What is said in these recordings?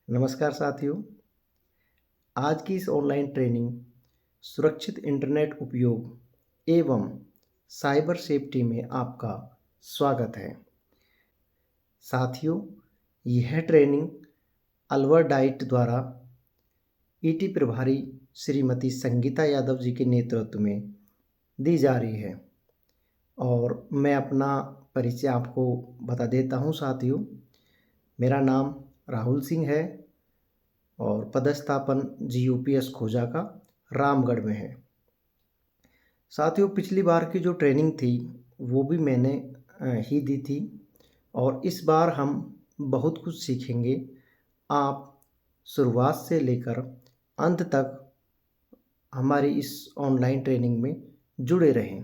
नमस्कार साथियों। आज की इस ऑनलाइन ट्रेनिंग सुरक्षित इंटरनेट उपयोग एवं साइबर सेफ्टी में आपका स्वागत है। साथियों, यह ट्रेनिंग अलवर डाइट द्वारा ईटी प्रभारी श्रीमती संगीता यादव जी के नेतृत्व में दी जा रही है और मैं अपना परिचय आपको बता देता हूं। साथियों, मेरा नाम राहुल सिंह है और पदस्थापन जीयूपीएस खोजा का रामगढ़ में है। साथियों, पिछली बार की जो ट्रेनिंग थी वो भी मैंने ही दी थी और इस बार हम बहुत कुछ सीखेंगे। आप शुरुआत से लेकर अंत तक हमारी इस ऑनलाइन ट्रेनिंग में जुड़े रहें।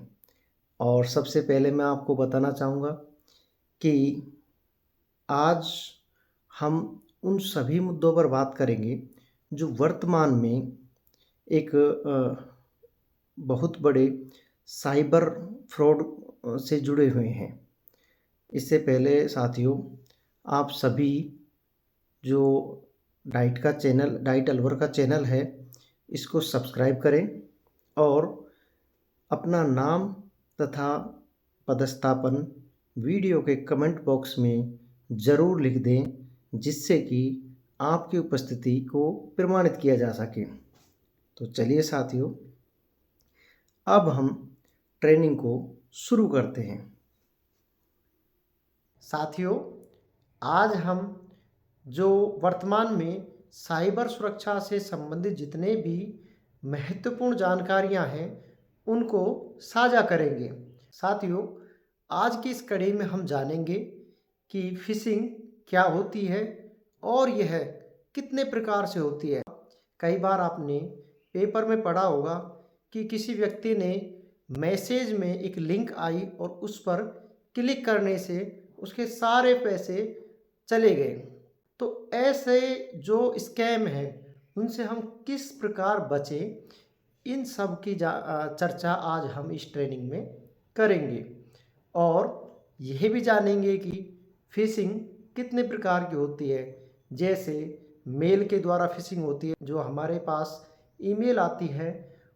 और सबसे पहले मैं आपको बताना चाहूँगा कि आज हम उन सभी मुद्दों पर बात करेंगे जो वर्तमान में एक बहुत बड़े साइबर फ्रॉड से जुड़े हुए हैं। इससे पहले साथियों, आप सभी जो डाइट अलवर का चैनल है, इसको सब्सक्राइब करें और अपना नाम तथा पदस्थापन वीडियो के कमेंट बॉक्स में ज़रूर लिख दें, जिससे कि आपकी उपस्थिति को प्रमाणित किया जा सके। तो चलिए साथियों, अब हम ट्रेनिंग को शुरू करते हैं। साथियों, आज हम जो वर्तमान में साइबर सुरक्षा से संबंधित जितने भी महत्वपूर्ण जानकारियां हैं उनको साझा करेंगे। साथियों, आज की इस कड़ी में हम जानेंगे कि फिशिंग क्या होती है और यह कितने प्रकार से होती है। कई बार आपने पेपर में पढ़ा होगा कि किसी व्यक्ति ने मैसेज में एक लिंक आई और उस पर क्लिक करने से उसके सारे पैसे चले गए। तो ऐसे जो स्कैम है उनसे हम किस प्रकार बचें, इन सब की चर्चा आज हम इस ट्रेनिंग में करेंगे और यह भी जानेंगे कि फिशिंग कितने प्रकार की होती है। जैसे मेल के द्वारा फिशिंग होती है, जो हमारे पास ईमेल आती है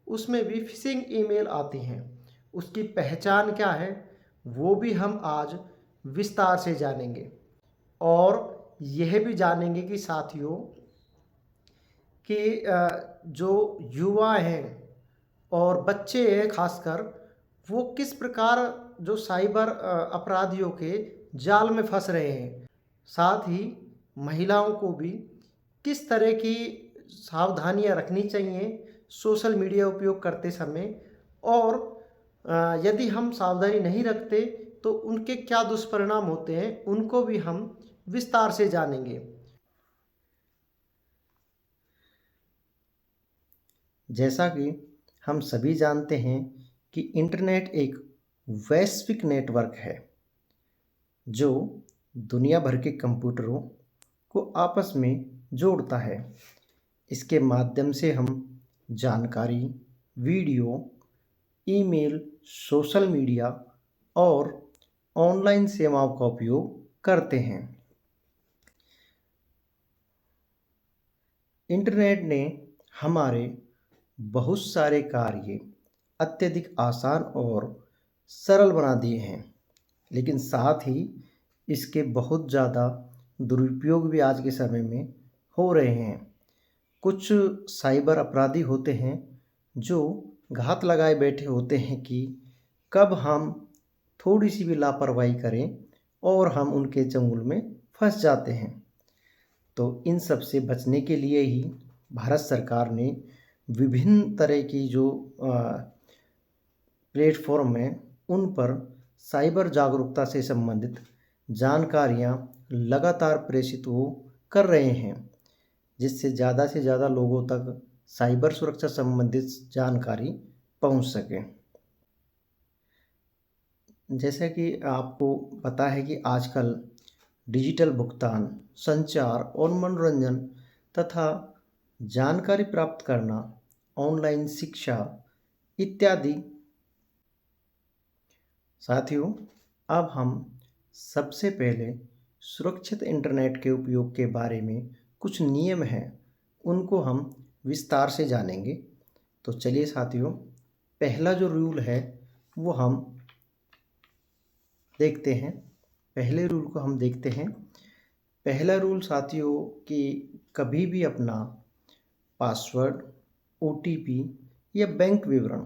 उसमें भी फिशिंग ईमेल आती हैं। उसकी पहचान क्या है वो भी हम आज विस्तार से जानेंगे और यह भी जानेंगे कि साथियों कि जो युवा हैं और बच्चे हैं खासकर, वो किस प्रकार जो साइबर अपराधियों के जाल में फंस रहे हैं। साथ ही महिलाओं को भी किस तरह की सावधानियां रखनी चाहिए सोशल मीडिया उपयोग करते समय, और यदि हम सावधानी नहीं रखते तो उनके क्या दुष्परिणाम होते हैं, उनको भी हम विस्तार से जानेंगे। जैसा कि हम सभी जानते हैं कि इंटरनेट एक वैश्विक नेटवर्क है जो दुनिया भर के कंप्यूटरों को आपस में जोड़ता है। इसके माध्यम से हम जानकारी, वीडियो, ईमेल, सोशल मीडिया और ऑनलाइन सेवाओं का उपयोग करते हैं। इंटरनेट ने हमारे बहुत सारे कार्य अत्यधिक आसान और सरल बना दिए हैं, लेकिन साथ ही इसके बहुत ज़्यादा दुरुपयोग भी आज के समय में हो रहे हैं। कुछ साइबर अपराधी होते हैं जो घात लगाए बैठे होते हैं कि कब हम थोड़ी सी भी लापरवाही करें और हम उनके चंगुल में फंस जाते हैं। तो इन सब से बचने के लिए ही भारत सरकार ने विभिन्न तरह की जो प्लेटफॉर्म हैं उन पर साइबर जागरूकता से संबंधित जानकारियां लगातार प्रेषित वो कर रहे हैं, जिससे ज़्यादा से ज़्यादा लोगों तक साइबर सुरक्षा संबंधित जानकारी पहुंच सके। जैसा कि आपको पता है कि आजकल डिजिटल भुगतान, संचार और मनोरंजन तथा जानकारी प्राप्त करना, ऑनलाइन शिक्षा इत्यादि। साथियों, अब हम सबसे पहले सुरक्षित इंटरनेट के उपयोग के बारे में कुछ नियम हैं उनको हम विस्तार से जानेंगे। तो चलिए साथियों, पहला जो रूल है वो हम देखते हैं। पहले रूल को हम देखते हैं। पहला रूल साथियों कि कभी भी अपना पासवर्ड, ओटीपी या बैंक विवरण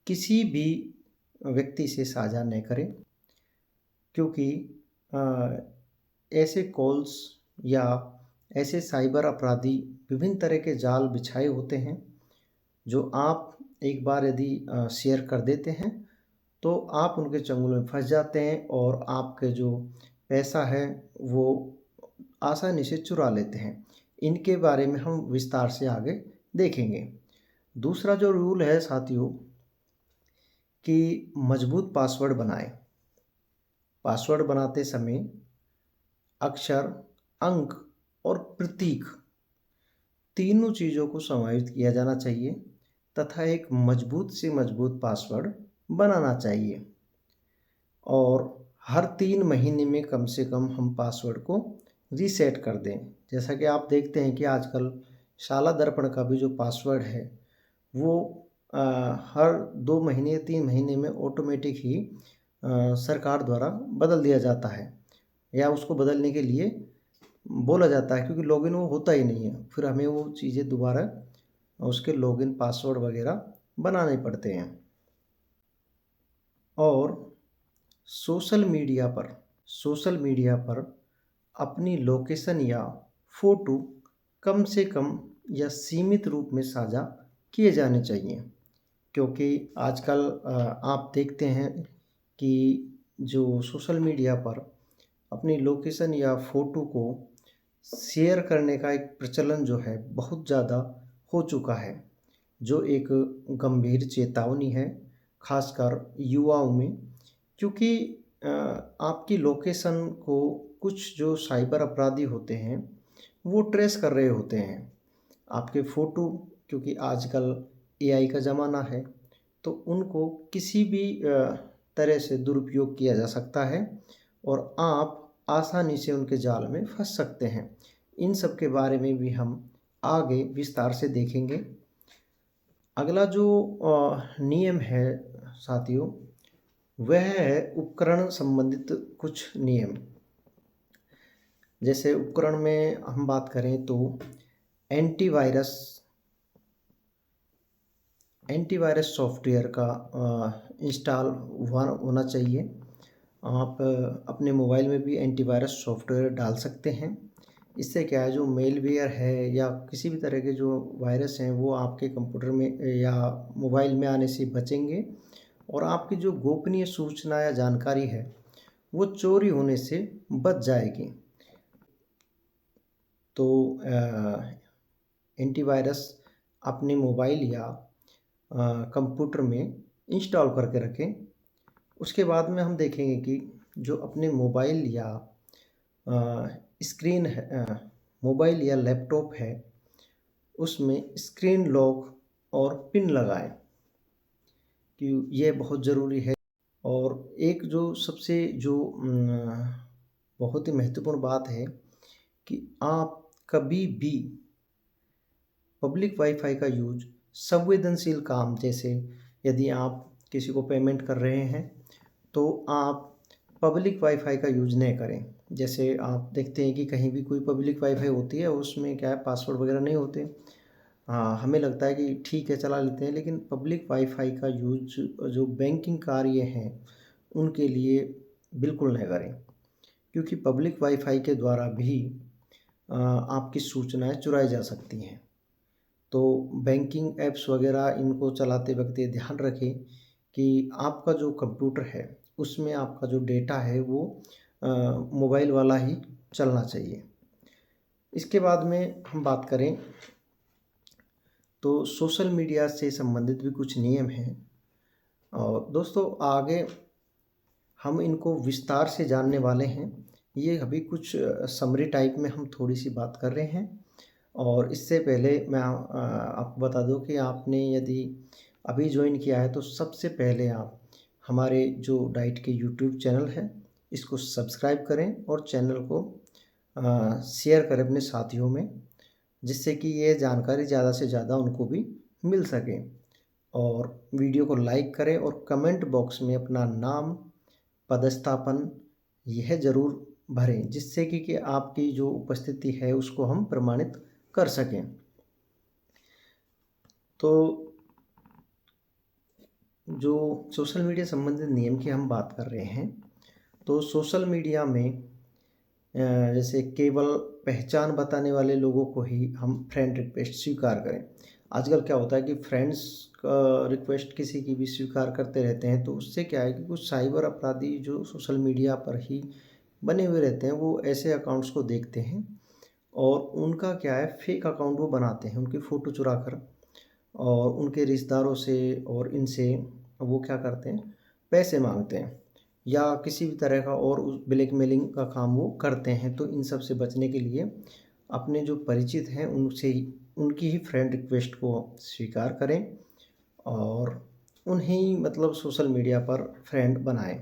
किसी भी व्यक्ति से साझा न करें, क्योंकि ऐसे कॉल्स या ऐसे साइबर अपराधी विभिन्न तरह के जाल बिछाए होते हैं जो आप एक बार यदि शेयर कर देते हैं तो आप उनके चंगुल में फंस जाते हैं और आपके जो पैसा है वो आसानी से चुरा लेते हैं। इनके बारे में हम विस्तार से आगे देखेंगे। दूसरा जो रूल है साथियों कि मजबूत पासवर्ड बनाएं। पासवर्ड बनाते समय अक्षर, अंक और प्रतीक तीनों चीज़ों को समायोजित किया जाना चाहिए तथा एक मजबूत से मजबूत पासवर्ड बनाना चाहिए। और हर 3 महीने में कम से कम हम पासवर्ड को रीसेट कर दें। जैसा कि आप देखते हैं कि आजकल शाला दर्पण का भी जो पासवर्ड है वो हर 2 महीने या 3 महीने में ऑटोमेटिक ही सरकार द्वारा बदल दिया जाता है या उसको बदलने के लिए बोला जाता है, क्योंकि लॉगिन वो होता ही नहीं है। फिर हमें वो चीज़ें दोबारा उसके लॉगिन पासवर्ड वगैरह बनाने पड़ते हैं। और सोशल मीडिया पर अपनी लोकेशन या फ़ोटो कम से कम या सीमित रूप में साझा किए जाने चाहिए, क्योंकि आजकल आप देखते हैं कि जो सोशल मीडिया पर अपनी लोकेशन या फ़ोटो को शेयर करने का एक प्रचलन जो है बहुत ज़्यादा हो चुका है, जो एक गंभीर चेतावनी है खासकर युवाओं में। क्योंकि आपकी लोकेशन को कुछ जो साइबर अपराधी होते हैं वो ट्रेस कर रहे होते हैं। आपके फ़ोटो, क्योंकि आजकल एआई का ज़माना है, तो उनको किसी भी तरह से दुरुपयोग किया जा सकता है और आप आसानी से उनके जाल में फंस सकते हैं। इन सब के बारे में भी हम आगे विस्तार से देखेंगे। अगला जो नियम है साथियों वह है उपकरण संबंधित कुछ नियम। जैसे उपकरण में हम बात करें तो एंटीवायरस सॉफ्टवेयर का इंस्टॉल होना चाहिए। आप अपने मोबाइल में भी एंटीवायरस सॉफ्टवेयर डाल सकते हैं। इससे क्या है, जो मेलवेयर है या किसी भी तरह के जो वायरस हैं वो आपके कंप्यूटर में या मोबाइल में आने से बचेंगे और आपकी जो गोपनीय सूचना या जानकारी है वो चोरी होने से बच जाएगी। तो एंटीवायरस अपने मोबाइल या कंप्यूटर में इंस्टॉल करके रखें। उसके बाद में हम देखेंगे कि जो अपने मोबाइल या स्क्रीन है, मोबाइल या लैपटॉप है, उसमें स्क्रीन लॉक और पिन लगाएं, कि ये बहुत ज़रूरी है। और एक जो सबसे जो बहुत ही महत्वपूर्ण बात है कि आप कभी भी पब्लिक वाईफाई का यूज संवेदनशील काम, जैसे यदि आप किसी को पेमेंट कर रहे हैं तो आप पब्लिक वाईफाई का यूज नहीं करें। जैसे आप देखते हैं कि कहीं भी कोई पब्लिक वाईफाई होती है, उसमें क्या है, पासवर्ड वगैरह नहीं होते। हाँ, हमें लगता है कि ठीक है चला लेते हैं, लेकिन पब्लिक वाईफाई का यूज जो बैंकिंग कार्य हैं उनके लिए बिल्कुल नहीं करें, क्योंकि पब्लिक वाईफाई के द्वारा भी आपकी सूचनाएं चुराई जा सकती हैं। तो बैंकिंग ऐप्स वगैरह इनको चलाते वक्त ये ध्यान रखें कि आपका जो कंप्यूटर है उसमें आपका जो डेटा है वो मोबाइल वाला ही चलना चाहिए। इसके बाद में हम बात करें तो सोशल मीडिया से संबंधित भी कुछ नियम हैं और दोस्तों आगे हम इनको विस्तार से जानने वाले हैं। ये अभी कुछ समरी टाइप में हम थोड़ी सी बात कर रहे हैं। और इससे पहले मैं आपको बता दूं कि आपने यदि अभी ज्वाइन किया है तो सबसे पहले आप हमारे जो डाइट के यूट्यूब चैनल है इसको सब्सक्राइब करें और चैनल को शेयर करें अपने साथियों में, जिससे कि ये जानकारी ज़्यादा से ज़्यादा उनको भी मिल सके। और वीडियो को लाइक करें और कमेंट बॉक्स में अपना नाम, पदस्थापन यह ज़रूर भरें, जिससे कि आपकी जो उपस्थिति है उसको हम प्रमाणित कर सकें। तो जो सोशल मीडिया संबंधित नियम की हम बात कर रहे हैं, तो सोशल मीडिया में जैसे केवल पहचान बताने वाले लोगों को ही हम फ्रेंड रिक्वेस्ट स्वीकार करें। आजकल क्या होता है कि फ्रेंड्स का रिक्वेस्ट किसी की भी स्वीकार करते रहते हैं, तो उससे क्या है कि कुछ साइबर अपराधी जो सोशल मीडिया पर ही बने हुए रहते हैं, वो ऐसे अकाउंट्स को देखते हैं और उनका क्या है, फेक अकाउंट वो बनाते हैं उनकी फ़ोटो चुरा कर, और उनके रिश्तेदारों से और इनसे वो क्या करते हैं, पैसे मांगते हैं या किसी भी तरह का और उस ब्लैकमेलिंग का काम वो करते हैं। तो इन सब से बचने के लिए अपने जो परिचित हैं उनसे ही, उनकी ही फ्रेंड रिक्वेस्ट को स्वीकार करें और उन्हें मतलब सोशल मीडिया पर फ्रेंड बनाएं।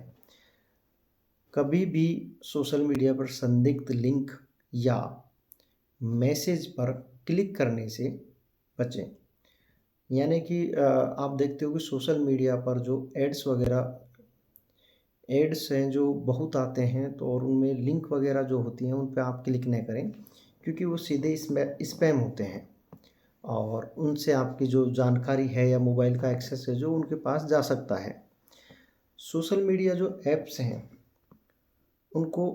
कभी भी सोशल मीडिया पर संदिग्ध लिंक या मैसेज पर क्लिक करने से बचें। यानी कि आप देखते हो कि सोशल मीडिया पर जो एड्स हैं जो बहुत आते हैं, तो और उनमें लिंक वगैरह जो होती हैं उन पे आप क्लिक नहीं करें, क्योंकि वो सीधे स्पैम होते हैं और उनसे आपकी जो जानकारी है या मोबाइल का एक्सेस है जो उनके पास जा सकता है। सोशल मीडिया जो ऐप्स हैं उनको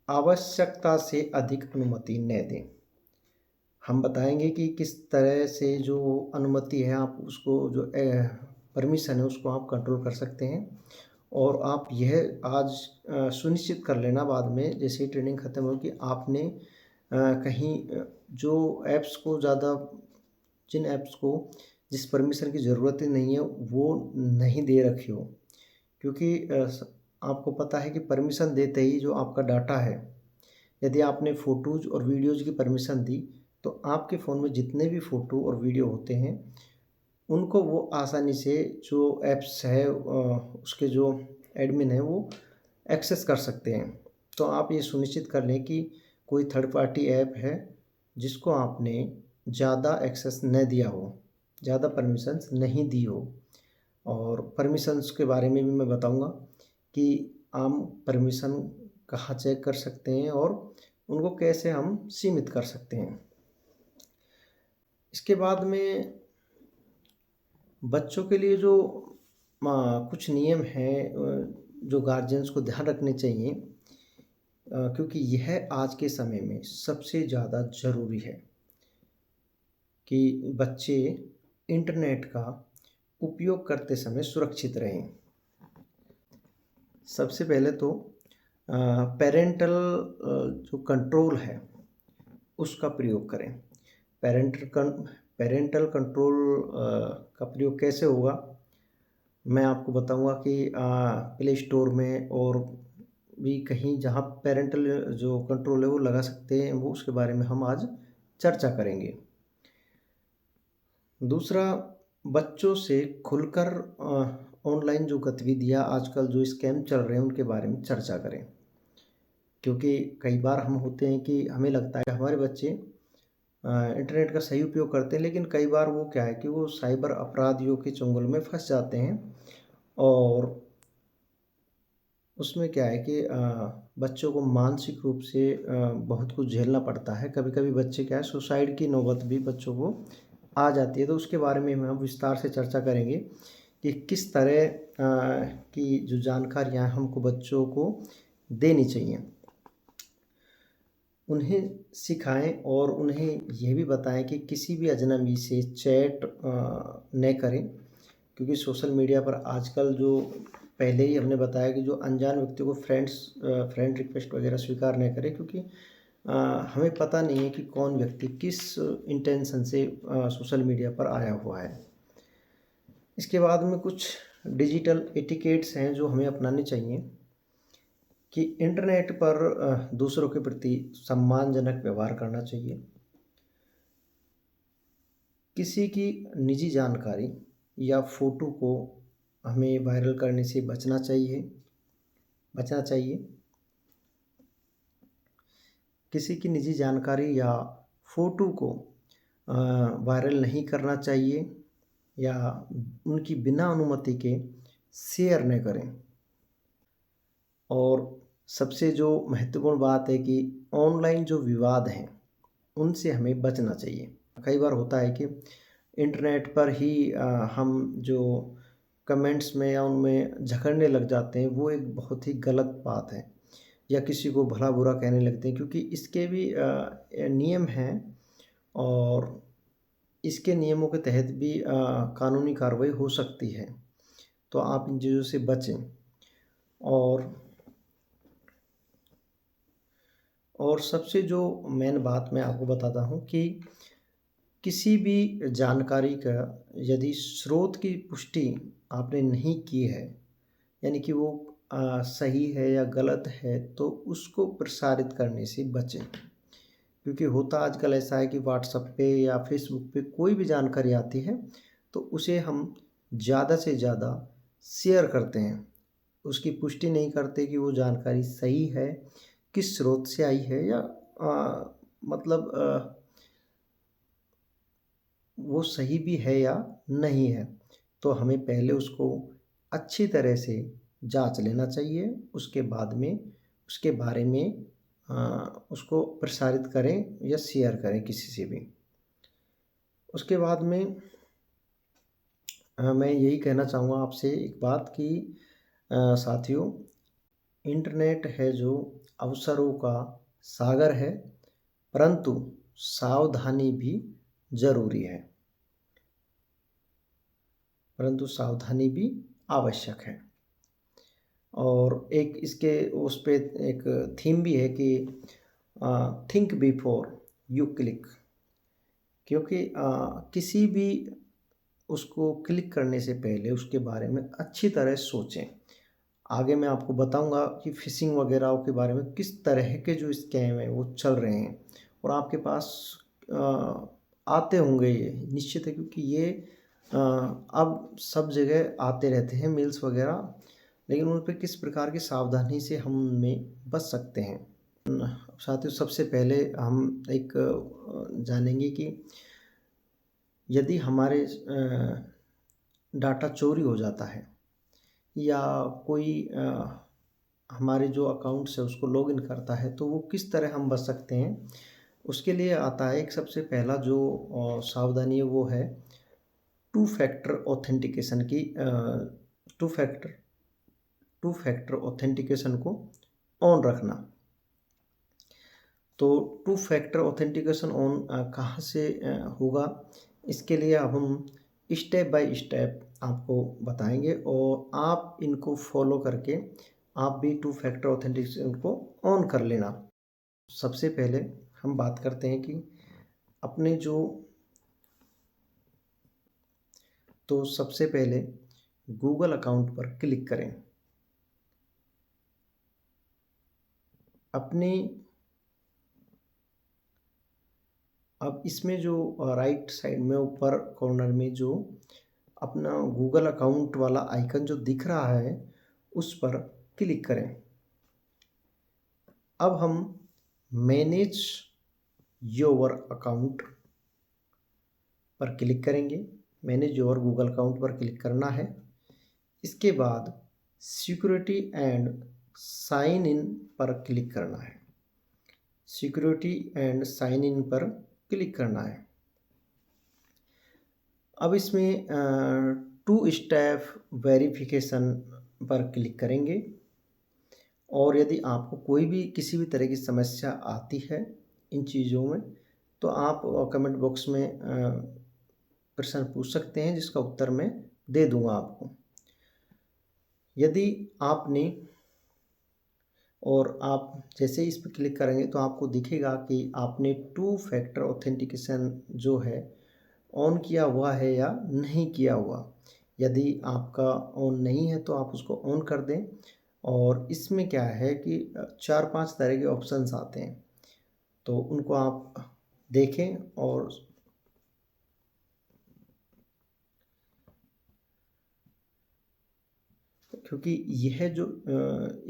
आवश्यकता से अधिक अनुमति न दें। हम बताएंगे कि किस तरह से जो अनुमति है आप उसको जो परमिशन है उसको आप कंट्रोल कर सकते हैं। और आप यह आज सुनिश्चित कर लेना बाद में जैसे ही ट्रेनिंग ख़त्म हो कि आपने कहीं जो ऐप्स को ज़्यादा जिन ऐप्स को जिस परमिशन की ज़रूरत ही नहीं है वो नहीं दे रखी हो, क्योंकि आपको पता है कि परमिशन देते ही जो आपका डाटा है, यदि आपने फ़ोटोज़ और वीडियोज़ की परमिशन दी तो आपके फ़ोन में जितने भी फ़ोटो और वीडियो होते हैं उनको वो आसानी से जो ऐप्स है उसके जो एडमिन है वो एक्सेस कर सकते हैं। तो आप ये सुनिश्चित कर लें कि कोई थर्ड पार्टी ऐप है जिसको आपने ज़्यादा एक्सेस न दिया हो, ज़्यादा परमिशंस नहीं दी हो। और परमिशंस के बारे में भी मैं बताऊंगा कि हम परमिशन कहाँ चेक कर सकते हैं और उनको कैसे हम सीमित कर सकते हैं। इसके बाद में बच्चों के लिए जो कुछ नियम हैं जो गार्जियंस को ध्यान रखने चाहिए, क्योंकि यह आज के समय में सबसे ज़्यादा ज़रूरी है कि बच्चे इंटरनेट का उपयोग करते समय सुरक्षित रहें। सबसे पहले तो पेरेंटल जो कंट्रोल है उसका प्रयोग करें। पेरेंटल कंट्रोल का प्रयोग कैसे होगा, मैं आपको बताऊंगा कि प्ले स्टोर में और भी कहीं जहां पेरेंटल जो कंट्रोल है वो लगा सकते हैं, वो उसके बारे में हम आज चर्चा करेंगे। दूसरा, बच्चों से खुलकर ऑनलाइन जो गतिविधियां आजकल जो स्कैम चल रहे हैं उनके बारे में चर्चा करें, क्योंकि कई बार हम होते हैं कि हमें लगता है हमारे बच्चे इंटरनेट का सही उपयोग करते हैं, लेकिन कई बार वो क्या है कि वो साइबर अपराधियों के चंगुल में फंस जाते हैं और उसमें क्या है कि बच्चों को मानसिक रूप से बहुत कुछ झेलना पड़ता है। कभी कभी बच्चे क्या है सुसाइड की नौबत भी बच्चों को आ जाती है। तो उसके बारे में हम विस्तार से चर्चा करेंगे कि किस तरह की जो जानकारियाँ हमको बच्चों को देनी चाहिए, उन्हें सिखाएं और उन्हें यह भी बताएं कि किसी भी अजनबी से चैट न करें, क्योंकि सोशल मीडिया पर आजकल जो पहले ही हमने बताया कि जो अनजान व्यक्ति को फ्रेंड रिक्वेस्ट वगैरह स्वीकार न करें, क्योंकि हमें पता नहीं है कि कौन व्यक्ति किस इंटेंशन से सोशल मीडिया पर आया हुआ है। इसके बाद में कुछ डिजिटल एटिकेट्स हैं जो हमें अपनाने चाहिए कि इंटरनेट पर दूसरों के प्रति सम्मानजनक व्यवहार करना चाहिए। किसी की निजी जानकारी या फोटो को हमें वायरल करने से बचना चाहिए। किसी की निजी जानकारी या फ़ोटो को वायरल नहीं करना चाहिए या उनकी बिना अनुमति के शेयर न करें। और सबसे जो महत्वपूर्ण बात है कि ऑनलाइन जो विवाद हैं, उनसे हमें बचना चाहिए। कई बार होता है कि इंटरनेट पर ही हम जो कमेंट्स में या उनमें झगड़ने लग जाते हैं, वो एक बहुत ही गलत बात है। या किसी को भला-बुरा कहने लगते हैं, क्योंकि इसके भी नियम हैं और इसके नियमों के तहत भी कानूनी कार्रवाई हो सकती है। तो आप इन चीज़ों से बचें। और सबसे जो मेन बात मैं आपको बताता हूँ कि किसी भी जानकारी का यदि स्रोत की पुष्टि आपने नहीं की है, यानी कि वो सही है या गलत है, तो उसको प्रसारित करने से बचें। क्योंकि होता आजकल ऐसा है कि व्हाट्सएप पे या फ़ेसबुक पे कोई भी जानकारी आती है, तो उसे हम ज़्यादा से ज़्यादा शेयर करते हैं। उसकी पुष्टि नहीं करते कि वो जानकारी सही है, किस स्रोत से आई है या मतलब वो सही भी है या नहीं है। तो हमें पहले उसको अच्छी तरह से जाँच लेना चाहिए, उसके बाद में उसके बारे में उसको प्रसारित करें या शेयर करें किसी से भी। उसके बाद में मैं यही कहना चाहूँगा आपसे एक बात कि साथियों, इंटरनेट है जो अवसरों का सागर है, परंतु सावधानी भी ज़रूरी है। परंतु सावधानी भी आवश्यक है। और एक इसके उस पे एक थीम भी है कि थिंक बिफोर यू क्लिक। क्योंकि किसी भी उसको क्लिक करने से पहले उसके बारे में अच्छी तरह सोचें। आगे मैं आपको बताऊंगा कि फ़िशिंग वगैरह के बारे में किस तरह के जो स्कैम हैं वो चल रहे हैं और आपके पास आते होंगे, ये निश्चित है, क्योंकि ये अब सब जगह आते रहते हैं मेल्स वगैरह। लेकिन उन पे किस प्रकार की सावधानी से हम उनमें बच सकते हैं। साथियों, सबसे पहले हम एक जानेंगे कि यदि हमारे डाटा चोरी हो जाता है या कोई हमारे जो अकाउंट्स है उसको लॉगिन करता है, तो वो किस तरह हम बच सकते हैं। उसके लिए आता है एक सबसे पहला जो सावधानी है, वो है टू फैक्टर ऑथेंटिकेशन की। Two factor two factor authentication को ऑन रखना। तो टू फैक्टर ऑथेंटिकेशन ऑन कहाँ से होगा, इसके लिए अब हम स्टेप बाय स्टेप आपको बताएंगे और आप इनको फॉलो करके आप भी टू फैक्टर ऑथेंटिकेशन को ऑन कर लेना। सबसे पहले हम बात करते हैं कि अपने जो तो सबसे पहले गूगल अकाउंट पर क्लिक करें। अपनी अब इसमें जो राइट साइड में ऊपर कॉर्नर में जो अपना गूगल अकाउंट वाला आइकन जो दिख रहा है, उस पर क्लिक करें। अब हम मैनेज योर अकाउंट पर क्लिक करेंगे। मैनेज योर गूगल अकाउंट पर क्लिक करना है। इसके बाद सिक्योरिटी एंड साइन इन पर क्लिक करना है। सिक्योरिटी एंड साइन इन पर क्लिक करना है। अब इसमें टू स्टेप वेरिफिकेशन पर क्लिक करेंगे और यदि आपको कोई भी किसी भी तरह की समस्या आती है इन चीज़ों में, तो आप कमेंट बॉक्स में प्रश्न पूछ सकते हैं, जिसका उत्तर मैं दे दूंगा आपको। यदि आपने और आप जैसे इस पर क्लिक करेंगे तो आपको दिखेगा कि आपने टू फैक्टर ऑथेंटिकेशन जो है ऑन किया हुआ है या नहीं किया हुआ। यदि आपका ऑन नहीं है तो आप उसको ऑन कर दें। और इसमें क्या है कि 4-5 तरह के ऑप्शंस आते हैं, तो उनको आप देखें। और क्योंकि यह जो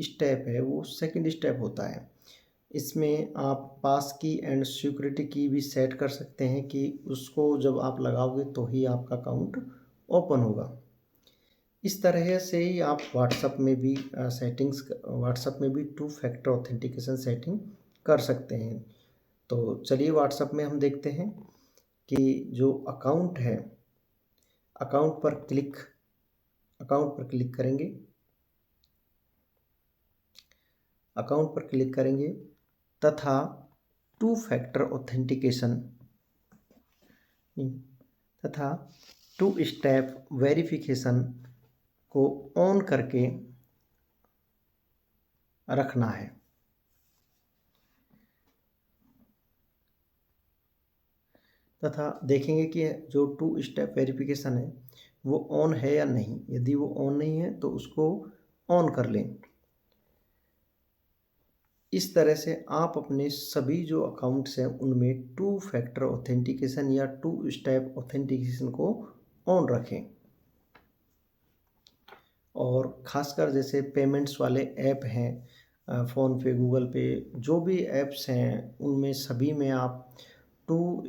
स्टेप है वो सेकंड स्टेप होता है, इसमें आप पास की एंड सिक्योरिटी की भी सेट कर सकते हैं कि उसको जब आप लगाओगे तो ही आपका अकाउंट ओपन होगा। इस तरह से ही आप व्हाट्सएप में भी व्हाट्सएप में भी टू फैक्टर ऑथेंटिकेशन सेटिंग कर सकते हैं। तो चलिए व्हाट्सएप में हम देखते हैं कि जो अकाउंट है, अकाउंट पर क्लिक करेंगे। अकाउंट पर क्लिक करेंगे तथा टू फैक्टर ऑथेंटिकेशन तथा टू स्टेप वेरिफिकेशन को ऑन करके रखना है। तथा देखेंगे कि जो टू स्टेप वेरिफिकेशन है वो ऑन है या नहीं। यदि वो ऑन नहीं है तो उसको ऑन कर लें। इस तरह से आप अपने सभी जो अकाउंट्स हैं उनमें टू फैक्टर ऑथेंटिकेशन या टू स्टेप ऑथेंटिकेशन को ऑन रखें। और ख़ासकर जैसे पेमेंट्स वाले ऐप हैं, फ़ोनपे, गूगल पे, जो भी ऐप्स हैं उनमें सभी में आप टू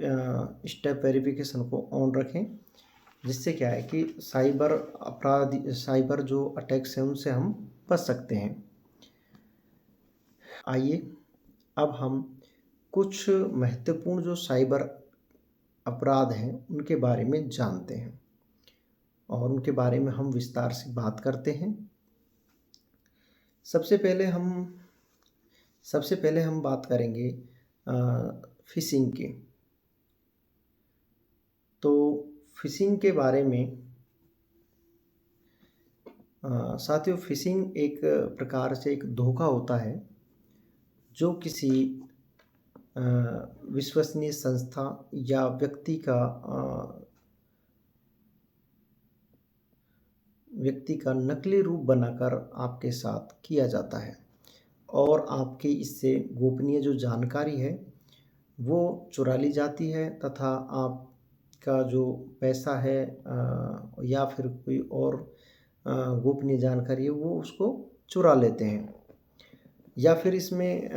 स्टेप वेरिफिकेशन को ऑन रखें। जिससे क्या है कि साइबर जो अटैक्स हैं उनसे हम बच सकते हैं। आइए अब हम कुछ महत्वपूर्ण जो साइबर अपराध हैं उनके बारे में जानते हैं और उनके बारे में हम विस्तार से बात करते हैं। सबसे पहले हम बात करेंगे फिशिंग की। तो फिशिंग के बारे में साथियों, फिशिंग एक प्रकार से एक धोखा होता है जो किसी विश्वसनीय संस्था या व्यक्ति का नकली रूप बनाकर आपके साथ किया जाता है और आपकी इससे गोपनीय जो जानकारी है वो चुरा ली जाती है तथा आपका जो पैसा है या फिर कोई और गोपनीय जानकारी है वो उसको चुरा लेते हैं। या फिर इसमें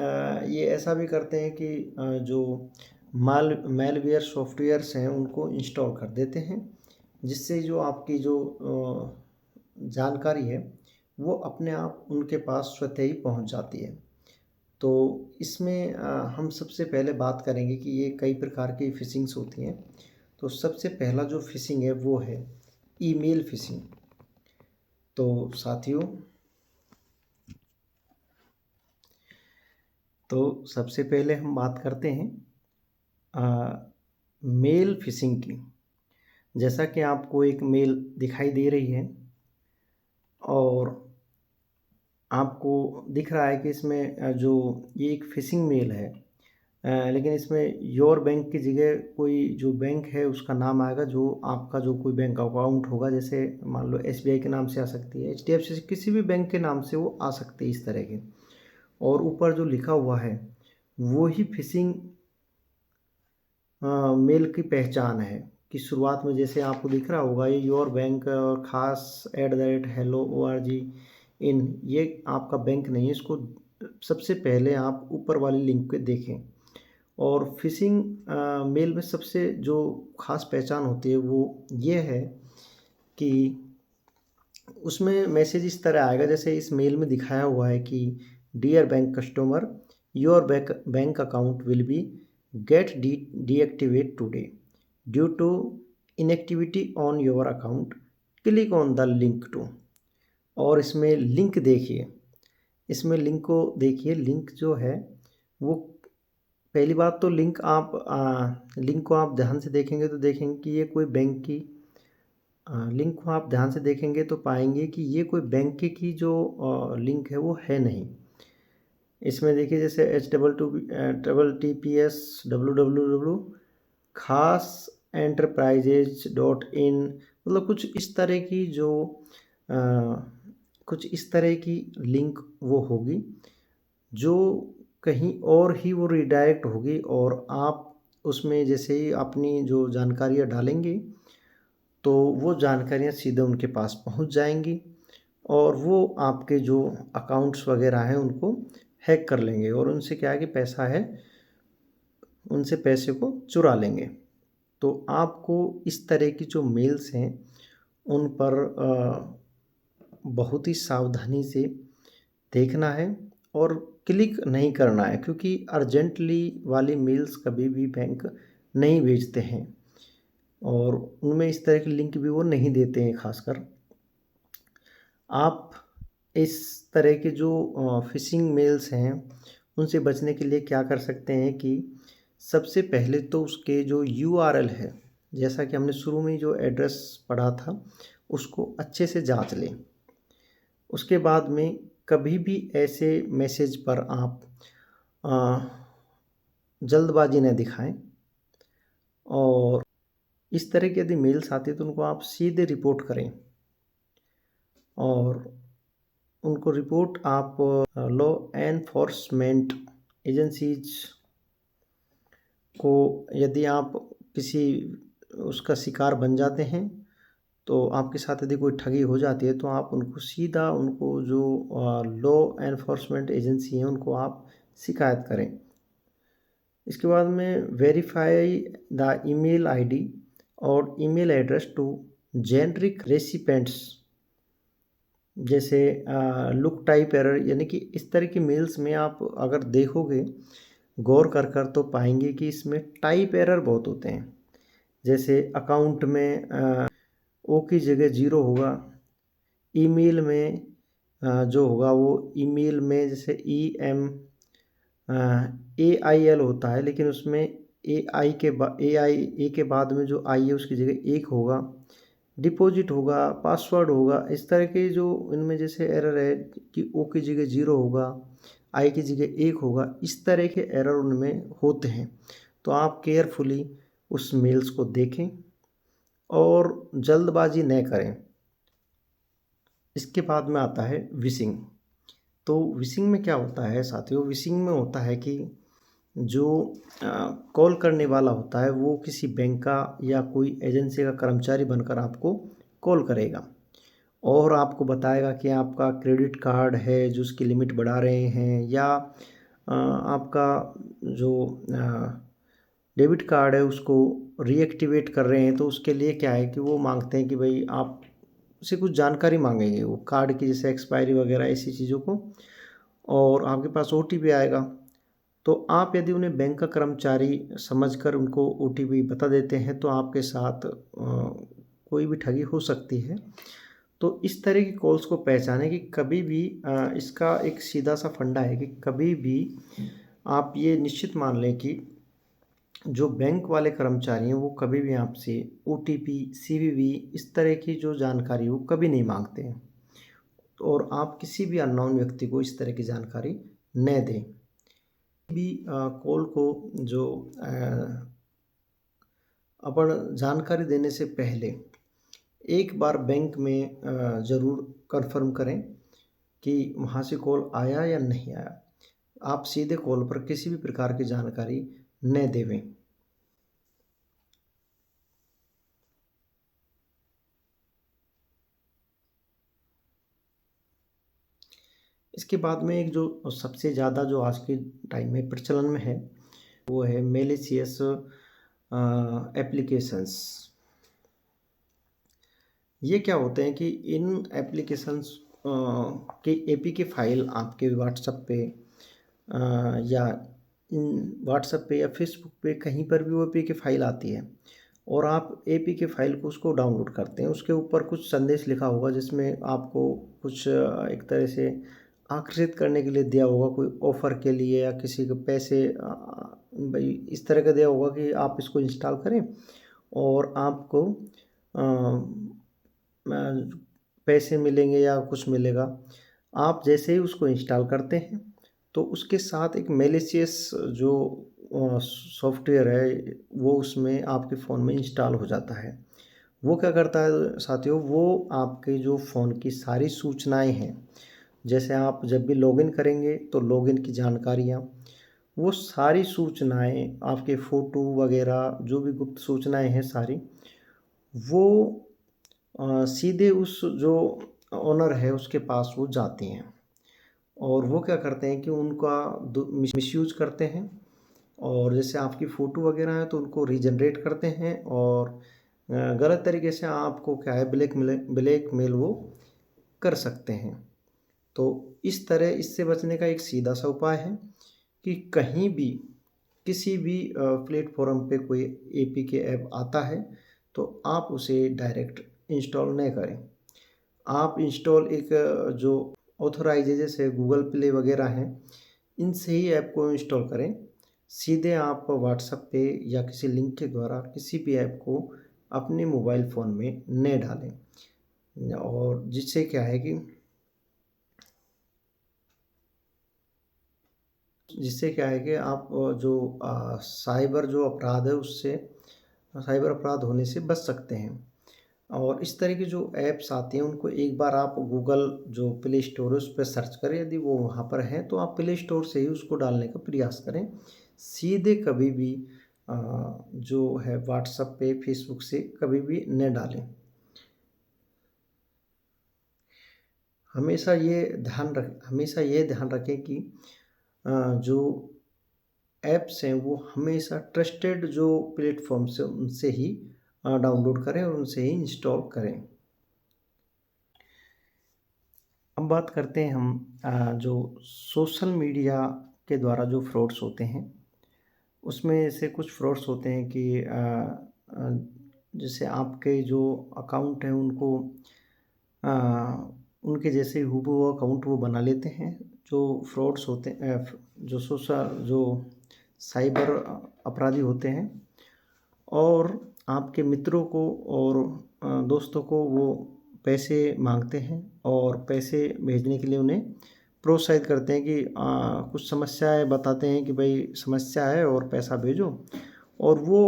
ये ऐसा भी करते हैं कि जो मैलवेयर सॉफ्टवेयर्स हैं उनको इंस्टॉल कर देते हैं, जिससे जो आपकी जो जानकारी है वो अपने आप उनके पास स्वतः ही पहुंच जाती है। तो इसमें हम सबसे पहले बात करेंगे कि ये कई प्रकार की फिशिंग्स होती हैं। तो सबसे पहला जो फिशिंग है वो है ईमेल फिशिंग। तो साथियों, तो सबसे पहले हम बात करते हैं मेल फिशिंग की। जैसा कि आपको एक मेल दिखाई दे रही है और आपको दिख रहा है कि इसमें जो ये एक फिशिंग मेल है, लेकिन इसमें योर बैंक की जगह कोई जो बैंक है उसका नाम आएगा, जो आपका जो कोई बैंक अकाउंट होगा। जैसे मान लो SBI के नाम से आ सकती है, HDFC किसी भी बैंक के नाम से वो आ सकती है इस तरह के। और ऊपर जो लिखा हुआ है वो ही फिशिंग मेल की पहचान है। कि शुरुआत में जैसे आपको दिख रहा होगा ये योर बैंक और ख़ास @hello.org इन, ये आपका बैंक नहीं है। इसको सबसे पहले आप ऊपर वाली लिंक पे देखें। और फिशिंग मेल में सबसे जो ख़ास पहचान होती है वो ये है कि उसमें मैसेज इस तरह आएगा, जैसे इस मेल में दिखाया हुआ है कि dear bank customer, your bank account will be get deactivate today due to inactivity on your account, click on the link to. और इसमें लिंक देखिए, लिंक जो है वो, पहली बात तो लिंक को आप ध्यान से देखेंगे तो देखेंगे कि ये कोई बैंक की लिंक को आप ध्यान से देखेंगे तो पाएंगे कि ये कोई बैंक की जो लिंक है वो है नहीं। इसमें देखिए जैसे https://www खास enterprises.in, मतलब कुछ इस तरह की लिंक वो होगी जो कहीं और ही वो रिडायरेक्ट होगी। और आप उसमें जैसे ही अपनी जो जानकारियाँ डालेंगे तो वो जानकारियाँ सीधे उनके पास पहुंच जाएंगी और वो आपके जो अकाउंट्स वगैरह हैं उनको हैक कर लेंगे और उनसे क्या है कि पैसा है, उनसे पैसे को चुरा लेंगे। तो आपको इस तरह की जो मेल्स हैं उन पर बहुत ही सावधानी से देखना है और क्लिक नहीं करना है, क्योंकि अर्जेंटली वाली मेल्स कभी भी बैंक नहीं भेजते हैं और उनमें इस तरह के लिंक भी वो नहीं देते हैं खासकर। आप इस तरह के जो फ़िशिंग मेल्स हैं उनसे बचने के लिए क्या कर सकते हैं कि सबसे पहले तो उसके जो यूआरएल है, जैसा कि हमने शुरू में जो एड्रेस पढ़ा था, उसको अच्छे से जांच लें। उसके बाद में कभी भी ऐसे मैसेज पर आप जल्दबाजी न दिखाएं और इस तरह की यदि मेल्स आती है तो उनको आप सीधे रिपोर्ट करें और उनको रिपोर्ट आप लॉ एनफोर्समेंट एजेंसीज को, यदि आप किसी उसका शिकार बन जाते हैं तो आपके साथ यदि कोई ठगी हो जाती है तो आप उनको सीधा, उनको जो लॉ एनफोर्समेंट एजेंसी हैं उनको आप शिकायत करें। इसके बाद में वेरीफाई द ईमेल आईडी और email address too generic recipients, जैसे लुक टाइप एरर, यानी कि इस तरह की मेल्स में आप अगर देखोगे गौर कर तो पाएंगे कि इसमें टाइप एरर बहुत होते हैं। जैसे अकाउंट में ओ की जगह ज़ीरो होगा, ईमेल में जो होगा वो ईमेल में जैसे AIL होता है, लेकिन उसमें ए के बाद में जो आई है उसकी जगह एक होगा, डिपॉजिट होगा, पासवर्ड होगा। इस तरह के जो इनमें जैसे एरर है कि ओ की जगह ज़ीरो होगा, आई की जगह एक होगा, इस तरह के एरर उनमें होते हैं। तो आप केयरफुली उस मेल्स को देखें और जल्दबाजी न करें। इसके बाद में आता है विशिंग। तो विशिंग में क्या होता है साथियों, विशिंग में होता है कि जो कॉल करने वाला होता है वो किसी बैंक का या कोई एजेंसी का कर्मचारी बनकर आपको कॉल करेगा और आपको बताएगा कि आपका क्रेडिट कार्ड है जो उसकी लिमिट बढ़ा रहे हैं, या आपका जो डेबिट कार्ड है उसको रीएक्टिवेट कर रहे हैं। तो उसके लिए क्या है कि वो मांगते हैं कि भाई आप से कुछ जानकारी मांगेंगे वो कार्ड की, जैसे एक्सपायरी वगैरह ऐसी चीज़ों को, और आपके पास ओटीपी आएगा। तो आप यदि उन्हें बैंक का कर्मचारी समझकर उनको ओटीपी बता देते हैं तो आपके साथ कोई भी ठगी हो सकती है। तो इस तरह की कॉल्स को पहचानें कि कभी भी इसका एक सीधा सा फंडा है कि कभी भी आप ये निश्चित मान लें कि जो बैंक वाले कर्मचारी हैं वो कभी भी आपसे ओटीपी, सीवीवी इस तरह की जो जानकारी वो कभी नहीं मांगते हैं और आप किसी भी अननोन व्यक्ति को इस तरह की जानकारी न दें। भी कॉल को जो अपन जानकारी देने से पहले एक बार बैंक में ज़रूर कंफर्म करें कि वहाँ से कॉल आया या नहीं आया। आप सीधे कॉल पर किसी भी प्रकार की जानकारी न देवें। इसके बाद में एक जो सबसे ज़्यादा जो आज के टाइम में प्रचलन में है वो है मेलिशियस एप्लीकेशंस। ये क्या होते हैं कि इन एप्लीकेशंस के एपीके फाइल आपके व्हाट्सएप पे या इन व्हाट्सएप पे या फेसबुक पे कहीं पर भी वो एपीके फाइल आती है और आप एपीके फाइल को उसको डाउनलोड करते हैं। उसके ऊपर कुछ संदेश लिखा होगा जिसमें आपको कुछ एक तरह से आकर्षित करने के लिए दिया होगा, कोई ऑफ़र के लिए या किसी को पैसे भाई इस तरह का दिया होगा कि आप इसको इंस्टॉल करें और आपको पैसे मिलेंगे या कुछ मिलेगा। आप जैसे ही उसको इंस्टॉल करते हैं तो उसके साथ एक मेलिशियस जो सॉफ्टवेयर है वो उसमें आपके फ़ोन में इंस्टॉल हो जाता है। वो क्या करता है साथियों, वो आपके जो फ़ोन की सारी सूचनाएं हैं, जैसे आप जब भी लॉगिन करेंगे तो लॉगिन की जानकारियाँ, वो सारी सूचनाएं, आपके फ़ोटो वगैरह जो भी गुप्त सूचनाएं हैं सारी, वो सीधे उस जो ओनर है उसके पास वो जाती हैं और वो क्या करते हैं कि उनका मिसयूज करते हैं, और जैसे आपकी फ़ोटो वगैरह है तो उनको रीजनरेट करते हैं, और गलत तरीके से आपको क्या है ब्लैकमेल वो कर सकते हैं। तो इस तरह इससे बचने का एक सीधा सा उपाय है कि कहीं भी किसी भी प्लेटफॉर्म पे कोई एपीके ऐप आता है तो आप उसे डायरेक्ट इंस्टॉल नहीं करें। आप इंस्टॉल एक जो ऑथराइज है जैसे गूगल प्ले वगैरह हैं, इनसे ही ऐप को इंस्टॉल करें। सीधे आप व्हाट्सएप पे या किसी लिंक के द्वारा किसी भी ऐप को अपने मोबाइल फ़ोन में न डालें, और जिससे क्या है कि आप जो साइबर जो अपराध है उससे, साइबर अपराध होने से बच सकते हैं। और इस तरह की जो ऐप्स आती हैं उनको एक बार आप गूगल जो प्ले स्टोर है उस पर सर्च करें, यदि वो वहाँ पर हैं तो आप प्ले स्टोर से ही उसको डालने का प्रयास करें। सीधे कभी भी जो है व्हाट्सएप पे फेसबुक से कभी भी न डालें। हमेशा ये ध्यान रखें कि जो ऐप्स हैं वो हमेशा ट्रस्टेड जो प्लेटफॉर्म से उनसे ही डाउनलोड करें और उनसे ही इंस्टॉल करें। अब बात करते हैं हम जो सोशल मीडिया के द्वारा जो फ्रॉड्स होते हैं, उसमें से कुछ फ्रॉड्स होते हैं कि जैसे आपके जो अकाउंट हैं उनको अ, उनके जैसे हूबहू अकाउंट वो बना लेते हैं। जो फ्रॉड्स होते हैं, जो साइबर अपराधी होते हैं, और आपके मित्रों को और दोस्तों को वो पैसे मांगते हैं, और पैसे भेजने के लिए उन्हें प्रोत्साहित करते हैं कि कुछ समस्याएं बताते हैं कि भाई समस्या है और पैसा भेजो, और वो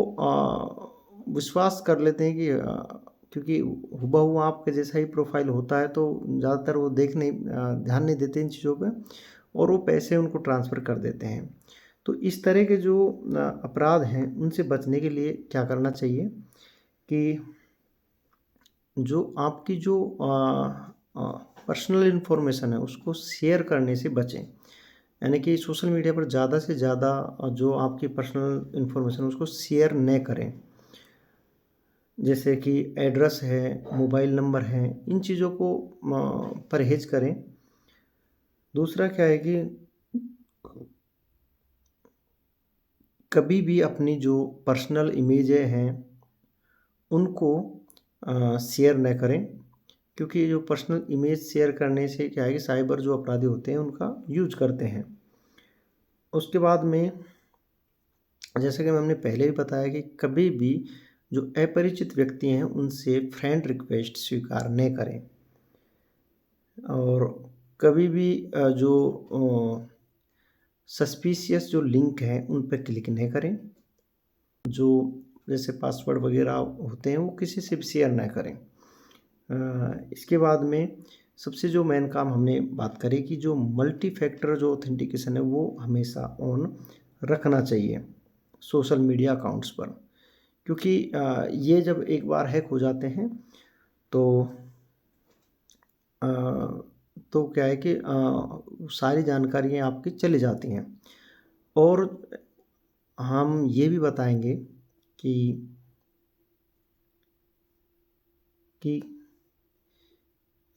विश्वास कर लेते हैं कि क्योंकि हूबहू आपके जैसा ही प्रोफाइल होता है तो ज़्यादातर वो ध्यान नहीं देते इन चीज़ों पे, और वो पैसे उनको ट्रांसफ़र कर देते हैं। तो इस तरह के जो अपराध हैं उनसे बचने के लिए क्या करना चाहिए कि जो आपकी जो पर्सनल इन्फॉर्मेशन है उसको शेयर करने से बचें। यानी कि सोशल मीडिया पर ज़्यादा से ज़्यादा जो आपकी पर्सनल इन्फॉर्मेशन है उसको शेयर न करें। जैसे कि एड्रेस है, मोबाइल नंबर है, इन चीज़ों को परहेज़ करें। दूसरा क्या है कि कभी भी अपनी जो पर्सनल इमेजें हैं उनको शेयर न करें, क्योंकि जो पर्सनल इमेज शेयर करने से क्या है कि साइबर जो अपराधी होते हैं उनका यूज करते हैं। उसके बाद में जैसे कि हमने पहले भी बताया कि कभी भी जो अपरिचित व्यक्ति हैं उनसे फ्रेंड रिक्वेस्ट स्वीकार न करें, और कभी भी जो सस्पिशियस जो लिंक हैं उन पर क्लिक नहीं करें। जो जैसे पासवर्ड वगैरह होते हैं वो किसी से भी शेयर ना करें। इसके बाद में सबसे जो मेन काम हमने बात करी कि जो मल्टी फैक्टर जो ऑथेंटिकेशन है वो हमेशा ऑन रखना चाहिए सोशल मीडिया अकाउंट्स पर, क्योंकि ये जब एक बार हैक हो जाते हैं तो अ, तो क्या है कि सारी जानकारियाँ आपकी चली जाती हैं। और हम ये भी बताएंगे कि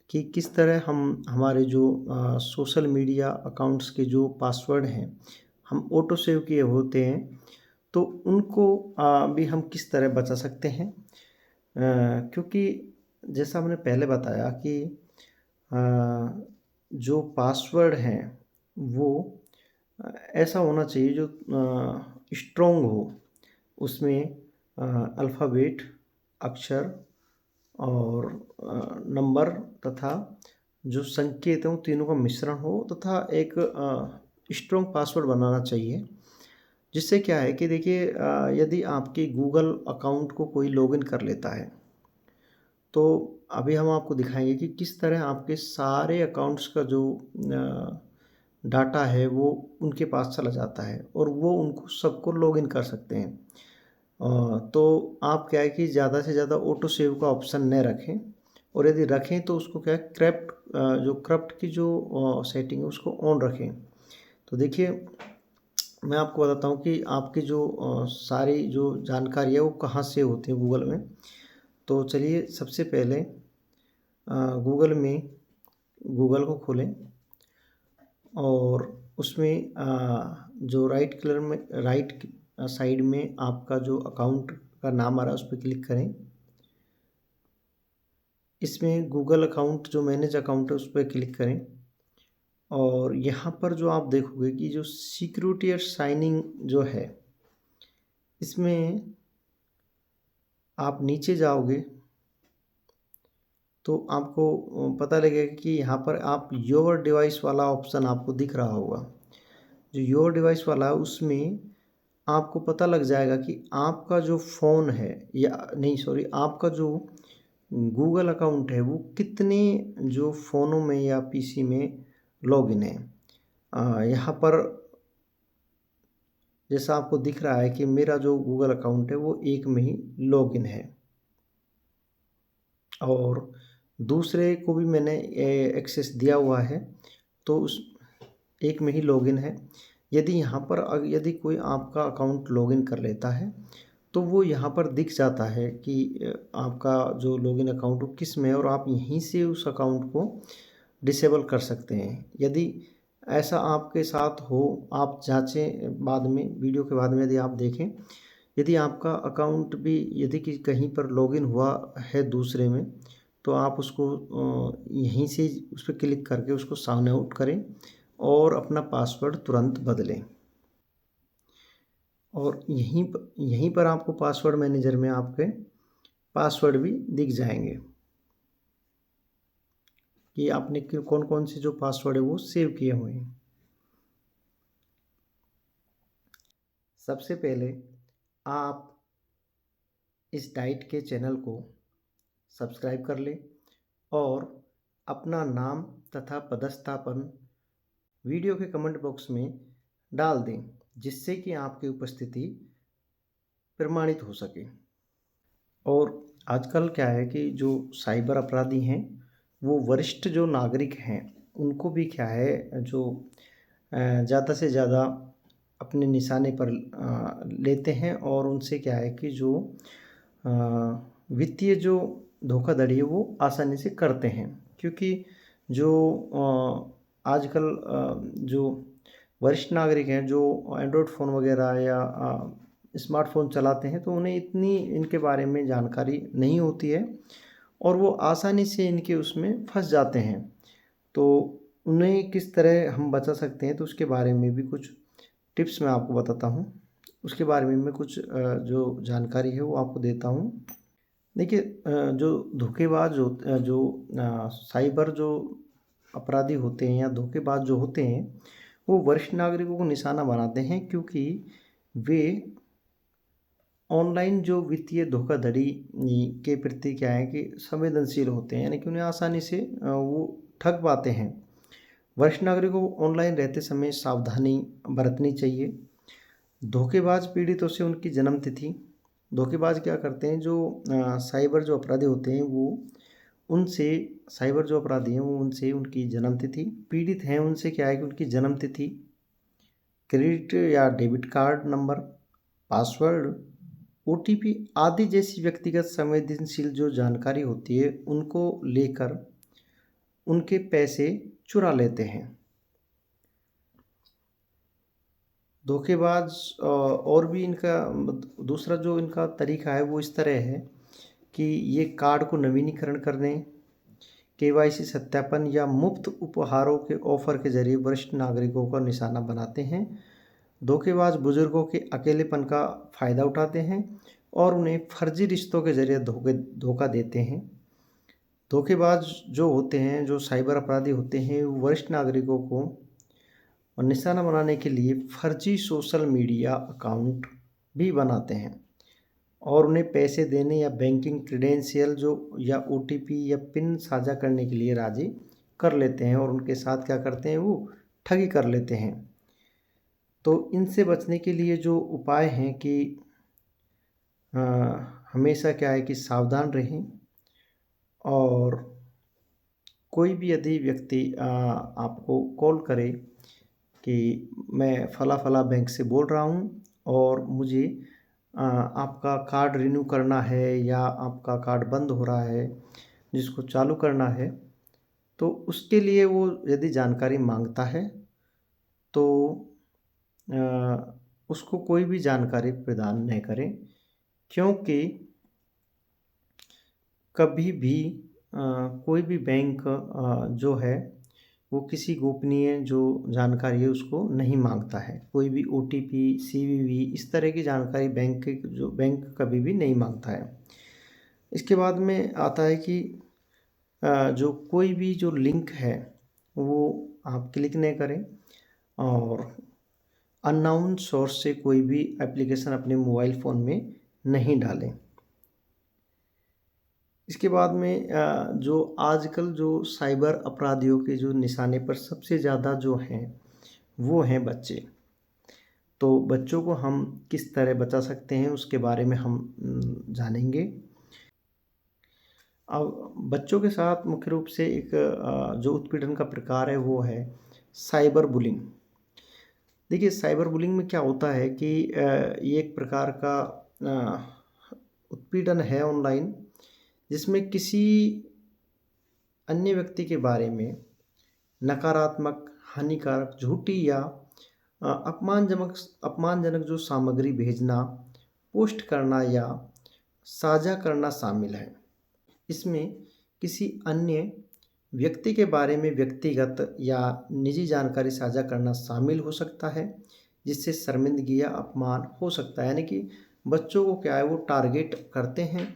कि किस तरह हम हमारे जो सोशल मीडिया अकाउंट्स के जो पासवर्ड हैं हम ऑटो सेव किए होते हैं, तो उनको भी हम किस तरह बचा सकते हैं। क्योंकि जैसा हमने पहले बताया कि जो पासवर्ड हैं वो ऐसा होना चाहिए जो स्ट्रॉन्ग हो। उसमें अल्फ़ाबेट, अक्षर और नंबर तथा जो संकेत हैं, उन तीनों का मिश्रण हो, तथा एक स्ट्रॉन्ग पासवर्ड बनाना चाहिए। जिससे क्या है कि देखिए यदि आपकी गूगल अकाउंट को कोई लॉगिन कर लेता है, तो अभी हम आपको दिखाएंगे कि किस तरह आपके सारे अकाउंट्स का जो डाटा है वो उनके पास चला जाता है, और वो उनको सबको लॉगिन कर सकते हैं। तो आप क्या है कि ज़्यादा से ज़्यादा ऑटो सेव का ऑप्शन न रखें, और यदि रखें तो उसको क्या है, करप्ट की जो सेटिंग है उसको ऑन रखें। तो देखिए, मैं आपको बताता हूँ कि आपकी जो सारी जो जानकारी है वो कहाँ से होती है गूगल में। तो चलिए, सबसे पहले गूगल को खोलें और उसमें जो राइट साइड में आपका जो अकाउंट का नाम आ रहा है उस पर क्लिक करें। इसमें गूगल अकाउंट जो मैनेज अकाउंट है उस पर क्लिक करें और यहाँ पर जो आप देखोगे कि जो सिक्योरिटी और साइनिंग जो है, इसमें आप नीचे जाओगे तो आपको पता लगेगा कि यहाँ पर आप योर डिवाइस वाला ऑप्शन आपको दिख रहा होगा। जो योर डिवाइस वाला है उसमें आपको पता लग जाएगा कि आपका जो फ़ोन है, या नहीं सॉरी, आपका जो गूगल अकाउंट है वो कितने जो फ़ोनों में या पीसी में लॉगिन है। यहाँ पर जैसा आपको दिख रहा है कि मेरा जो गूगल अकाउंट है वो एक में ही लॉगिन है और दूसरे को भी मैंने एक्सेस दिया हुआ है, तो उस एक में ही लॉगिन है। यदि यहाँ पर यदि कोई आपका अकाउंट लॉगिन कर लेता है तो वो यहाँ पर दिख जाता है कि आपका जो लॉगिन अकाउंट वो किस में है और आप यहीं से उस अकाउंट को डिसेबल कर सकते हैं। यदि ऐसा आपके साथ हो, आप जांचें बाद में, वीडियो के बाद में यदि आप देखें, यदि आपका अकाउंट भी यदि कि कहीं पर लॉगिन हुआ है दूसरे में, तो आप उसको यहीं से उस पर क्लिक करके उसको साइन आउट करें और अपना पासवर्ड तुरंत बदलें। और यहीं पर आपको पासवर्ड मैनेजर में आपके पासवर्ड भी दिख जाएंगे कि आपने कौन कौन से जो पासवर्ड है वो सेव किए हुए हैं। सबसे पहले आप इस डाइट के चैनल को सब्सक्राइब कर लें और अपना नाम तथा पदस्थापन वीडियो के कमेंट बॉक्स में डाल दें, जिससे कि आपकी उपस्थिति प्रमाणित हो सके। और आजकल क्या है कि जो साइबर अपराधी हैं वो वरिष्ठ जो नागरिक हैं उनको भी क्या है, जो ज़्यादा से ज़्यादा अपने निशाने पर लेते हैं और उनसे क्या है कि जो वित्तीय जो धोखाधड़ी है वो आसानी से करते हैं। क्योंकि जो आजकल जो वरिष्ठ नागरिक हैं जो एंड्रॉयड फ़ोन वगैरह या स्मार्टफ़ोन चलाते हैं, तो उन्हें इतनी इनके बारे में जानकारी नहीं होती है और वो आसानी से इनके उसमें फंस जाते हैं। तो उन्हें किस तरह हम बचा सकते हैं, तो उसके बारे में भी कुछ टिप्स मैं आपको बताता हूँ। उसके बारे में मैं कुछ जो जानकारी है वो आपको देता हूँ। देखिए, जो धोखेबाज साइबर जो अपराधी होते हैं या धोखेबाज जो होते हैं वो वरिष्ठ नागरिकों को निशाना बनाते हैं, क्योंकि वे ऑनलाइन जो वित्तीय धोखाधड़ी के प्रति क्या है कि संवेदनशील होते हैं, यानी कि उन्हें आसानी से वो ठग पाते हैं। वरिष्ठ नागरिकों को ऑनलाइन रहते समय सावधानी बरतनी चाहिए। धोखेबाज पीड़ितों से उनकी जन्म तिथि, धोखेबाज क्या करते हैं, जो साइबर जो अपराधी होते हैं वो उनसे साइबर जो अपराधी हैं वो उनसे उनकी जन्म तिथि, पीड़ित हैं उनसे क्या है कि उनकी जन्म तिथि, क्रेडिट या debit card number, password, OTP आदि जैसी व्यक्तिगत संवेदनशील जो जानकारी होती है उनको लेकर उनके पैसे चुरा लेते हैं। धोखेबाज और भी इनका दूसरा जो इनका तरीका है वो इस तरह है कि ये कार्ड को नवीनीकरण करने, केवाईसी सत्यापन या मुफ्त उपहारों के ऑफर के जरिए वरिष्ठ नागरिकों का निशाना बनाते हैं। धोखेबाज बुजुर्गों के अकेलेपन का फ़ायदा उठाते हैं और उन्हें फर्जी रिश्तों के जरिए धोखा देते हैं। धोखेबाज जो होते हैं, जो साइबर अपराधी होते हैं, वो वरिष्ठ नागरिकों को और निशाना बनाने के लिए फर्जी सोशल मीडिया अकाउंट भी बनाते हैं और उन्हें पैसे देने या बैंकिंग क्रेडेंशियल जो या ओटीपी या पिन साझा करने के लिए राज़ी कर लेते हैं और उनके साथ क्या करते हैं, वो ठगी कर लेते हैं। तो इनसे बचने के लिए जो उपाय हैं कि अ, हमेशा क्या है कि सावधान रहें और कोई भी यदि व्यक्ति आपको कॉल करे कि मैं फला बैंक से बोल रहा हूँ और मुझे आपका कार्ड रिन्यू करना है या आपका कार्ड बंद हो रहा है जिसको चालू करना है, तो उसके लिए वो यदि जानकारी मांगता है तो उसको कोई भी जानकारी प्रदान नहीं करें, क्योंकि कभी भी कोई भी बैंक जो है वो किसी गोपनीय जो जानकारी है उसको नहीं मांगता है। कोई भी ओटीपी, सीवीवी इस तरह की जानकारी बैंक कभी भी नहीं मांगता है। इसके बाद में आता है कि जो कोई भी जो लिंक है वो आप क्लिक नहीं करें और अननोन सोर्स से कोई भी एप्लीकेशन अपने मोबाइल फ़ोन में नहीं डालें। इसके बाद में जो आजकल जो साइबर अपराधियों के जो निशाने पर सबसे ज़्यादा जो हैं वो हैं बच्चे। तो बच्चों को हम किस तरह बचा सकते हैं उसके बारे में हम जानेंगे। अब बच्चों के साथ मुख्य रूप से एक जो उत्पीड़न का प्रकार है वो है साइबर बुलिंग। देखिए, साइबर बुलिंग में क्या होता है कि ये एक प्रकार का उत्पीड़न है ऑनलाइन, जिसमें किसी अन्य व्यक्ति के बारे में नकारात्मक, हानिकारक, झूठी या अपमानजनक जो सामग्री भेजना, पोस्ट करना या साझा करना शामिल है। इसमें किसी अन्य व्यक्ति के बारे में व्यक्तिगत या निजी जानकारी साझा करना शामिल हो सकता है, जिससे शर्मिंदगी या अपमान हो सकता है। यानी कि बच्चों को क्या है वो टारगेट करते हैं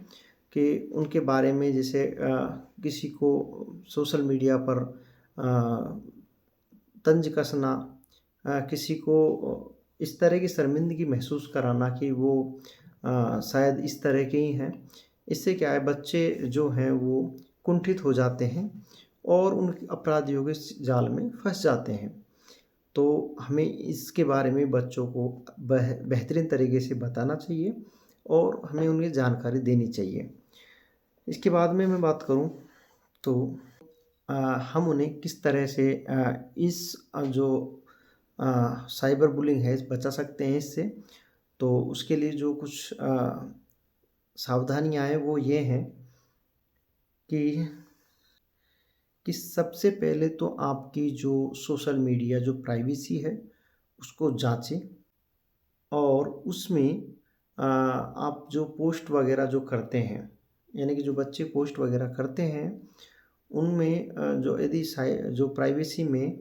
कि उनके बारे में जैसे किसी को सोशल मीडिया पर तंज कसना, किसी को इस तरह की शर्मिंदगी महसूस कराना कि वो शायद इस तरह के ही हैं। इससे क्या है बच्चे जो हैं वो कुंठित हो जाते हैं और उन अपराधियों के जाल में फंस जाते हैं। तो हमें इसके बारे में बच्चों को बेहतरीन तरीके से बताना चाहिए और हमें उन्हें जानकारी देनी चाहिए। इसके बाद में मैं बात करूं तो हम उन्हें किस तरह से इस जो साइबर बुलिंग है बचा सकते हैं इससे। तो उसके लिए जो कुछ सावधानियां हैं वो ये हैं कि सबसे पहले तो आपकी जो सोशल मीडिया जो प्राइवेसी है उसको जांचें और उसमें आप जो पोस्ट वगैरह जो करते हैं, यानी कि जो बच्चे पोस्ट वगैरह करते हैं उनमें जो यदि जो प्राइवेसी में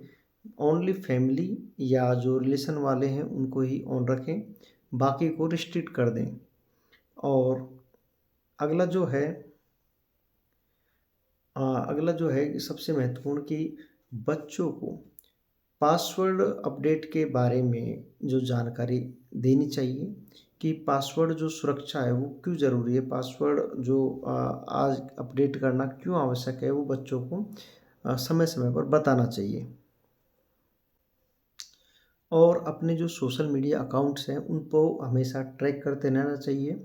ओनली फैमिली या जो रिलेशन वाले हैं उनको ही ऑन रखें, बाकी को रिस्ट्रिक्ट कर दें। और अगला जो है कि सबसे महत्वपूर्ण कि बच्चों को पासवर्ड अपडेट के बारे में जो जानकारी देनी चाहिए कि पासवर्ड जो सुरक्षा है वो क्यों ज़रूरी है, पासवर्ड जो आज अपडेट करना क्यों आवश्यक है, वो बच्चों को समय समय पर बताना चाहिए। और अपने जो सोशल मीडिया अकाउंट्स हैं उनको हमेशा ट्रैक करते रहना चाहिए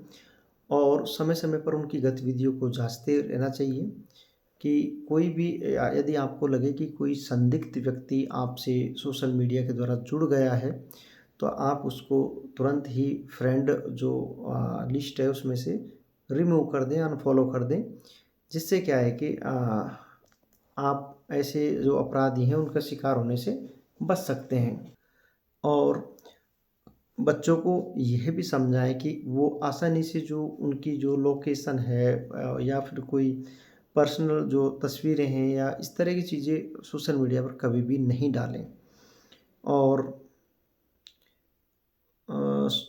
और समय समय पर उनकी गतिविधियों को जांचते रहना चाहिए कि कोई भी यदि आपको लगे कि कोई संदिग्ध व्यक्ति आपसे सोशल मीडिया के द्वारा जुड़ गया है तो आप उसको तुरंत ही फ्रेंड जो लिस्ट है उसमें से रिमूव कर दें, अनफॉलो कर दें। जिससे क्या है कि आप ऐसे जो अपराधी हैं उनका शिकार होने से बच सकते हैं। और बच्चों को यह भी समझाएं कि वो आसानी से जो उनकी जो लोकेशन है या फिर कोई पर्सनल जो तस्वीरें हैं या इस तरह की चीज़ें सोशल मीडिया पर कभी भी नहीं डालें। और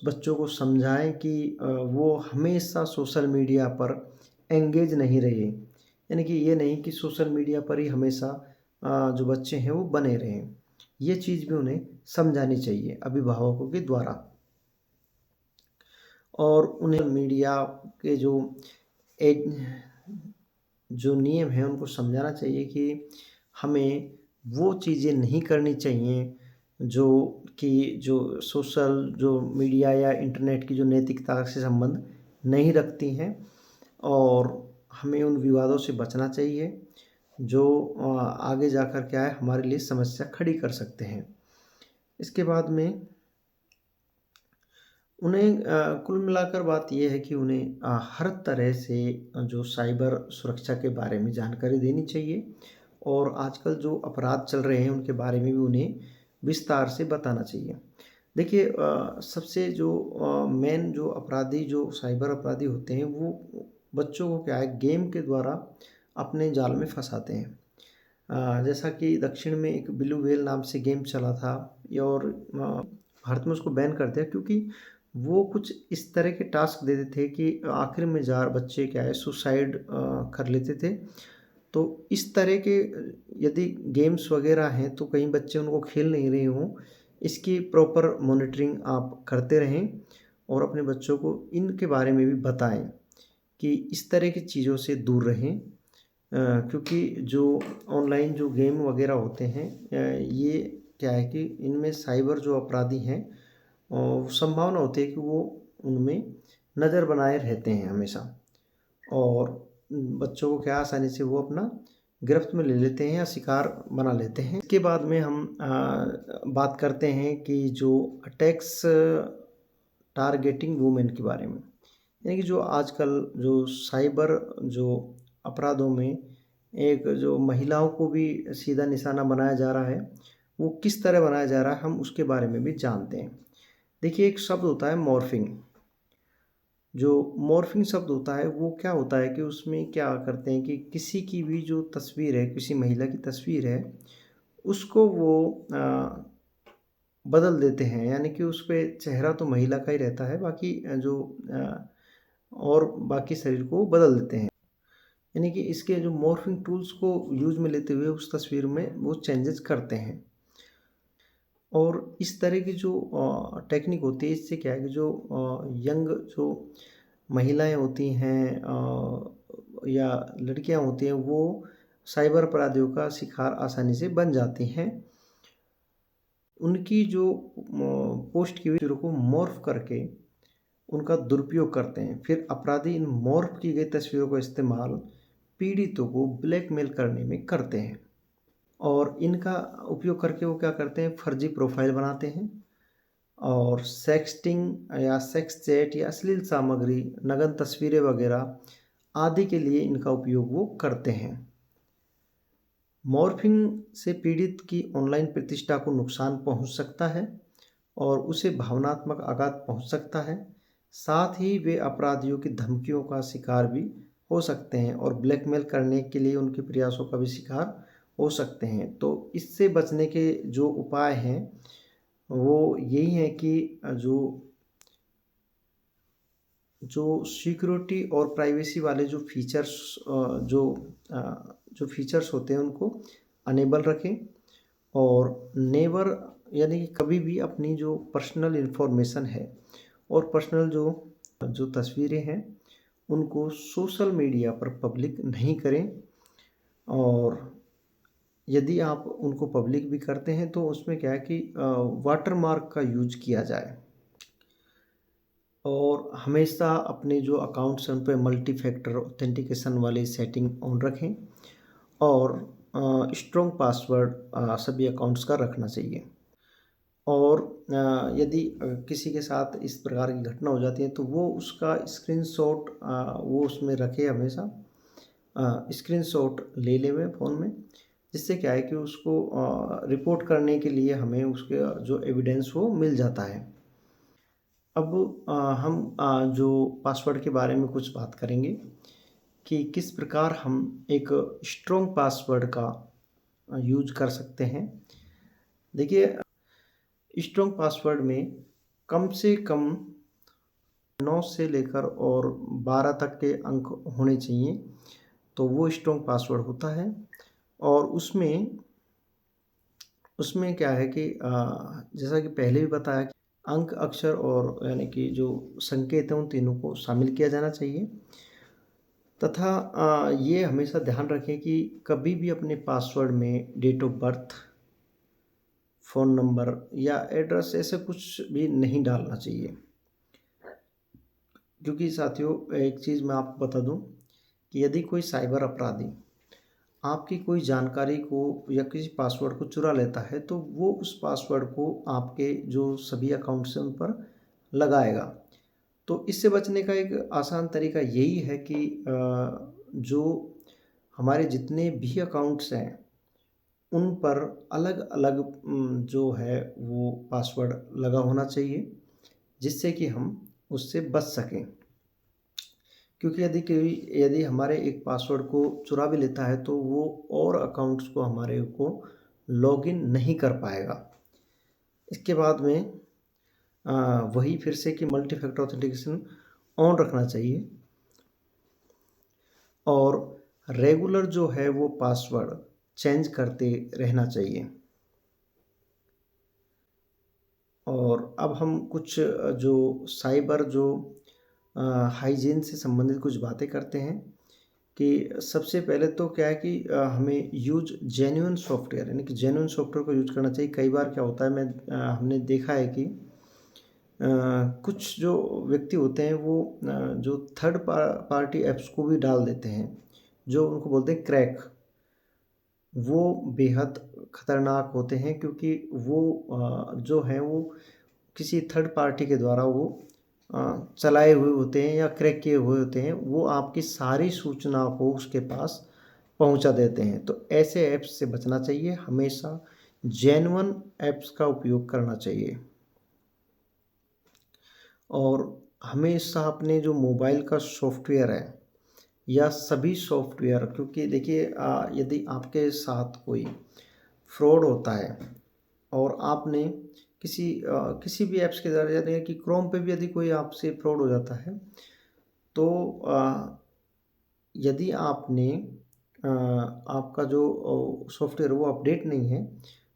बच्चों को समझाएं कि वो हमेशा सोशल मीडिया पर एंगेज नहीं रहे, यानी कि ये नहीं कि सोशल मीडिया पर ही हमेशा जो बच्चे हैं वो बने रहें। ये चीज़ भी उन्हें समझानी चाहिए अभिभावकों के द्वारा। और उन्हें मीडिया के जो नियम हैं उनको समझाना चाहिए कि हमें वो चीज़ें नहीं करनी चाहिए जो सोशल जो मीडिया या इंटरनेट की जो नैतिकता से संबंध नहीं रखती हैं। और हमें उन विवादों से बचना चाहिए जो आगे जाकर क्या है हमारे लिए समस्या खड़ी कर सकते हैं। इसके बाद में उन्हें कुल मिलाकर बात ये है कि उन्हें हर तरह से जो साइबर सुरक्षा के बारे में जानकारी देनी चाहिए और आजकल जो अपराध चल रहे हैं उनके बारे में भी उन्हें विस्तार से बताना चाहिए। देखिए सबसे जो मेन जो अपराधी जो साइबर अपराधी होते हैं वो बच्चों को क्या है गेम के द्वारा अपने जाल में फंसाते हैं। जैसा कि दक्षिण में एक ब्लू व्हेल नाम से गेम चला था और भारत में उसको बैन कर दिया क्योंकि वो कुछ इस तरह के टास्क देते थे कि आखिर में जार बच्चे क्या है सुसाइड कर लेते थे। तो इस तरह के यदि गेम्स वगैरह हैं तो कहीं बच्चे उनको खेल नहीं रहे हों, इसकी प्रॉपर मॉनिटरिंग आप करते रहें और अपने बच्चों को इनके बारे में भी बताएं कि इस तरह की चीज़ों से दूर रहें। क्योंकि जो ऑनलाइन जो गेम वगैरह होते हैं ये क्या है कि इनमें साइबर जो अपराधी हैं संभावना होती है कि वो उनमें नज़र बनाए रहते हैं हमेशा और बच्चों को क्या आसानी से वो अपना गिरफ्त में ले लेते हैं या शिकार बना लेते हैं। इसके बाद में हम बात करते हैं कि जो अटैक्स टारगेटिंग वुमेन के बारे में, यानी कि जो आजकल जो साइबर जो अपराधों में एक जो महिलाओं को भी सीधा निशाना बनाया जा रहा है, वो किस तरह बनाया जा रहा है हम उसके बारे में भी जानते हैं। देखिए एक शब्द होता है मॉर्फिंग। जो मॉर्फिंग शब्द होता है वो क्या होता है कि उसमें क्या करते हैं कि किसी की भी जो तस्वीर है, किसी महिला की तस्वीर है, उसको वो बदल देते हैं। यानी कि उस पे चेहरा तो महिला का ही रहता है, बाकी जो और बाकी शरीर को बदल देते हैं। यानी कि इसके जो मॉर्फिंग टूल्स को यूज़ में लेते हुए उस तस्वीर में वो चेंजेस करते हैं। और इस तरह की जो टेक्निक होती है इससे क्या है कि जो यंग जो महिलाएं होती हैं या लड़कियां होती हैं वो साइबर अपराधियों का शिकार आसानी से बन जाती हैं। उनकी जो पोस्ट की हुई तस्वीरों को मॉर्फ करके उनका दुरुपयोग करते हैं। फिर अपराधी इन मॉर्फ की गई तस्वीरों का इस्तेमाल पीड़ितों को ब्लैकमेल करने में करते हैं और इनका उपयोग करके वो क्या करते हैं फर्जी प्रोफाइल बनाते हैं और सेक्सटिंग या सेक्स चैट या अश्लील सामग्री, नग्न तस्वीरें वगैरह आदि के लिए इनका उपयोग वो करते हैं। मॉर्फिंग से पीड़ित की ऑनलाइन प्रतिष्ठा को नुकसान पहुंच सकता है और उसे भावनात्मक आघात पहुंच सकता है। साथ ही वे अपराधियों की धमकियों का शिकार भी हो सकते हैं और ब्लैकमेल करने के लिए उनके प्रयासों का भी शिकार हो सकते हैं। तो इससे बचने के जो उपाय हैं वो यही है कि जो जो सिक्योरिटी और प्राइवेसी वाले जो फीचर्स जो फीचर्स होते हैं उनको अनेबल रखें और नेवर यानी कि कभी भी अपनी जो पर्सनल इन्फॉर्मेशन है और पर्सनल जो जो तस्वीरें हैं उनको सोशल मीडिया पर पब्लिक नहीं करें और यदि आप उनको पब्लिक भी करते हैं तो उसमें क्या है कि वाटरमार्क का यूज किया जाए और हमेशा अपने जो अकाउंट्स हैं उन पे मल्टी फैक्टर ऑथेंटिकेशन वाली सेटिंग ऑन रखें और स्ट्रॉन्ग पासवर्ड सभी अकाउंट्स का रखना चाहिए। और यदि किसी के साथ इस प्रकार की घटना हो जाती है तो वो उसका स्क्रीनशॉट वो उसमें रखे हमेशा, स्क्रीनशॉट ले लेवे फ़ोन में, जिससे क्या है कि उसको रिपोर्ट करने के लिए हमें उसके जो एविडेंस वो मिल जाता है। अब हम जो पासवर्ड के बारे में कुछ बात करेंगे कि किस प्रकार हम एक स्ट्रॉन्ग पासवर्ड का यूज कर सकते हैं। देखिए स्ट्रॉन्ग पासवर्ड में कम से कम 9 से लेकर और 12 तक के अंक होने चाहिए, तो वो स्ट्रॉन्ग पासवर्ड होता है। और उसमें उसमें क्या है कि जैसा कि पहले भी बताया कि अंक, अक्षर और यानी कि जो संकेत हैं उन तीनों को शामिल किया जाना चाहिए तथा ये हमेशा ध्यान रखें कि कभी भी अपने पासवर्ड में date of birth, phone number या एड्रेस ऐसे कुछ भी नहीं डालना चाहिए। क्योंकि साथियों एक चीज़ मैं आपको बता दूं कि यदि कोई साइबर अपराधी आपकी कोई जानकारी को या किसी पासवर्ड को चुरा लेता है, तो वो उस पासवर्ड को आपके जो सभी अकाउंट्स हैं उन पर लगाएगा। तो इससे बचने का एक आसान तरीका यही है कि जो हमारे जितने भी अकाउंट्स हैं उन पर अलग-अलग जो है वो पासवर्ड लगा होना चाहिए, जिससे कि हम उससे बच सकें। क्योंकि यदि हमारे एक पासवर्ड को चुरा भी लेता है तो वो और अकाउंट्स को हमारे को लॉगिन नहीं कर पाएगा। इसके बाद में अ, वही फिर से कि मल्टी फैक्टर ऑथेंटिकेशन ऑन रखना चाहिए और रेगुलर जो है वो पासवर्ड चेंज करते रहना चाहिए। और अब हम कुछ जो साइबर जो हाइजीन से संबंधित कुछ बातें करते हैं कि सबसे पहले तो क्या है कि हमें यूज़ जेन्युइन सॉफ्टवेयर यानी कि जेन्युइन सॉफ्टवेयर को यूज़ करना चाहिए। कई बार क्या होता है हमने देखा है कि कुछ जो व्यक्ति होते हैं वो जो थर्ड पार्टी ऐप्स को भी डाल देते हैं, जो उनको बोलते हैं क्रैक। वो बेहद ख़तरनाक होते हैं क्योंकि वो जो हैं वो किसी थर्ड पार्टी के द्वारा वो चलाए हुए होते हैं या क्रैक किए हुए होते हैं। वो आपकी सारी सूचना को उसके पास पहुंचा देते हैं। तो ऐसे ऐप्स से बचना चाहिए, हमेशा जेन्युइन ऐप्स का उपयोग करना चाहिए। और हमेशा अपने जो मोबाइल का सॉफ्टवेयर है या सभी सॉफ्टवेयर, क्योंकि देखिए यदि आपके साथ कोई फ्रॉड होता है और आपने किसी भी ऐप्स के द्वारा, यानी कि क्रोम पे भी यदि कोई आपसे फ्रॉड हो जाता है तो यदि आपने आपका जो सॉफ्टवेयर वो अपडेट नहीं है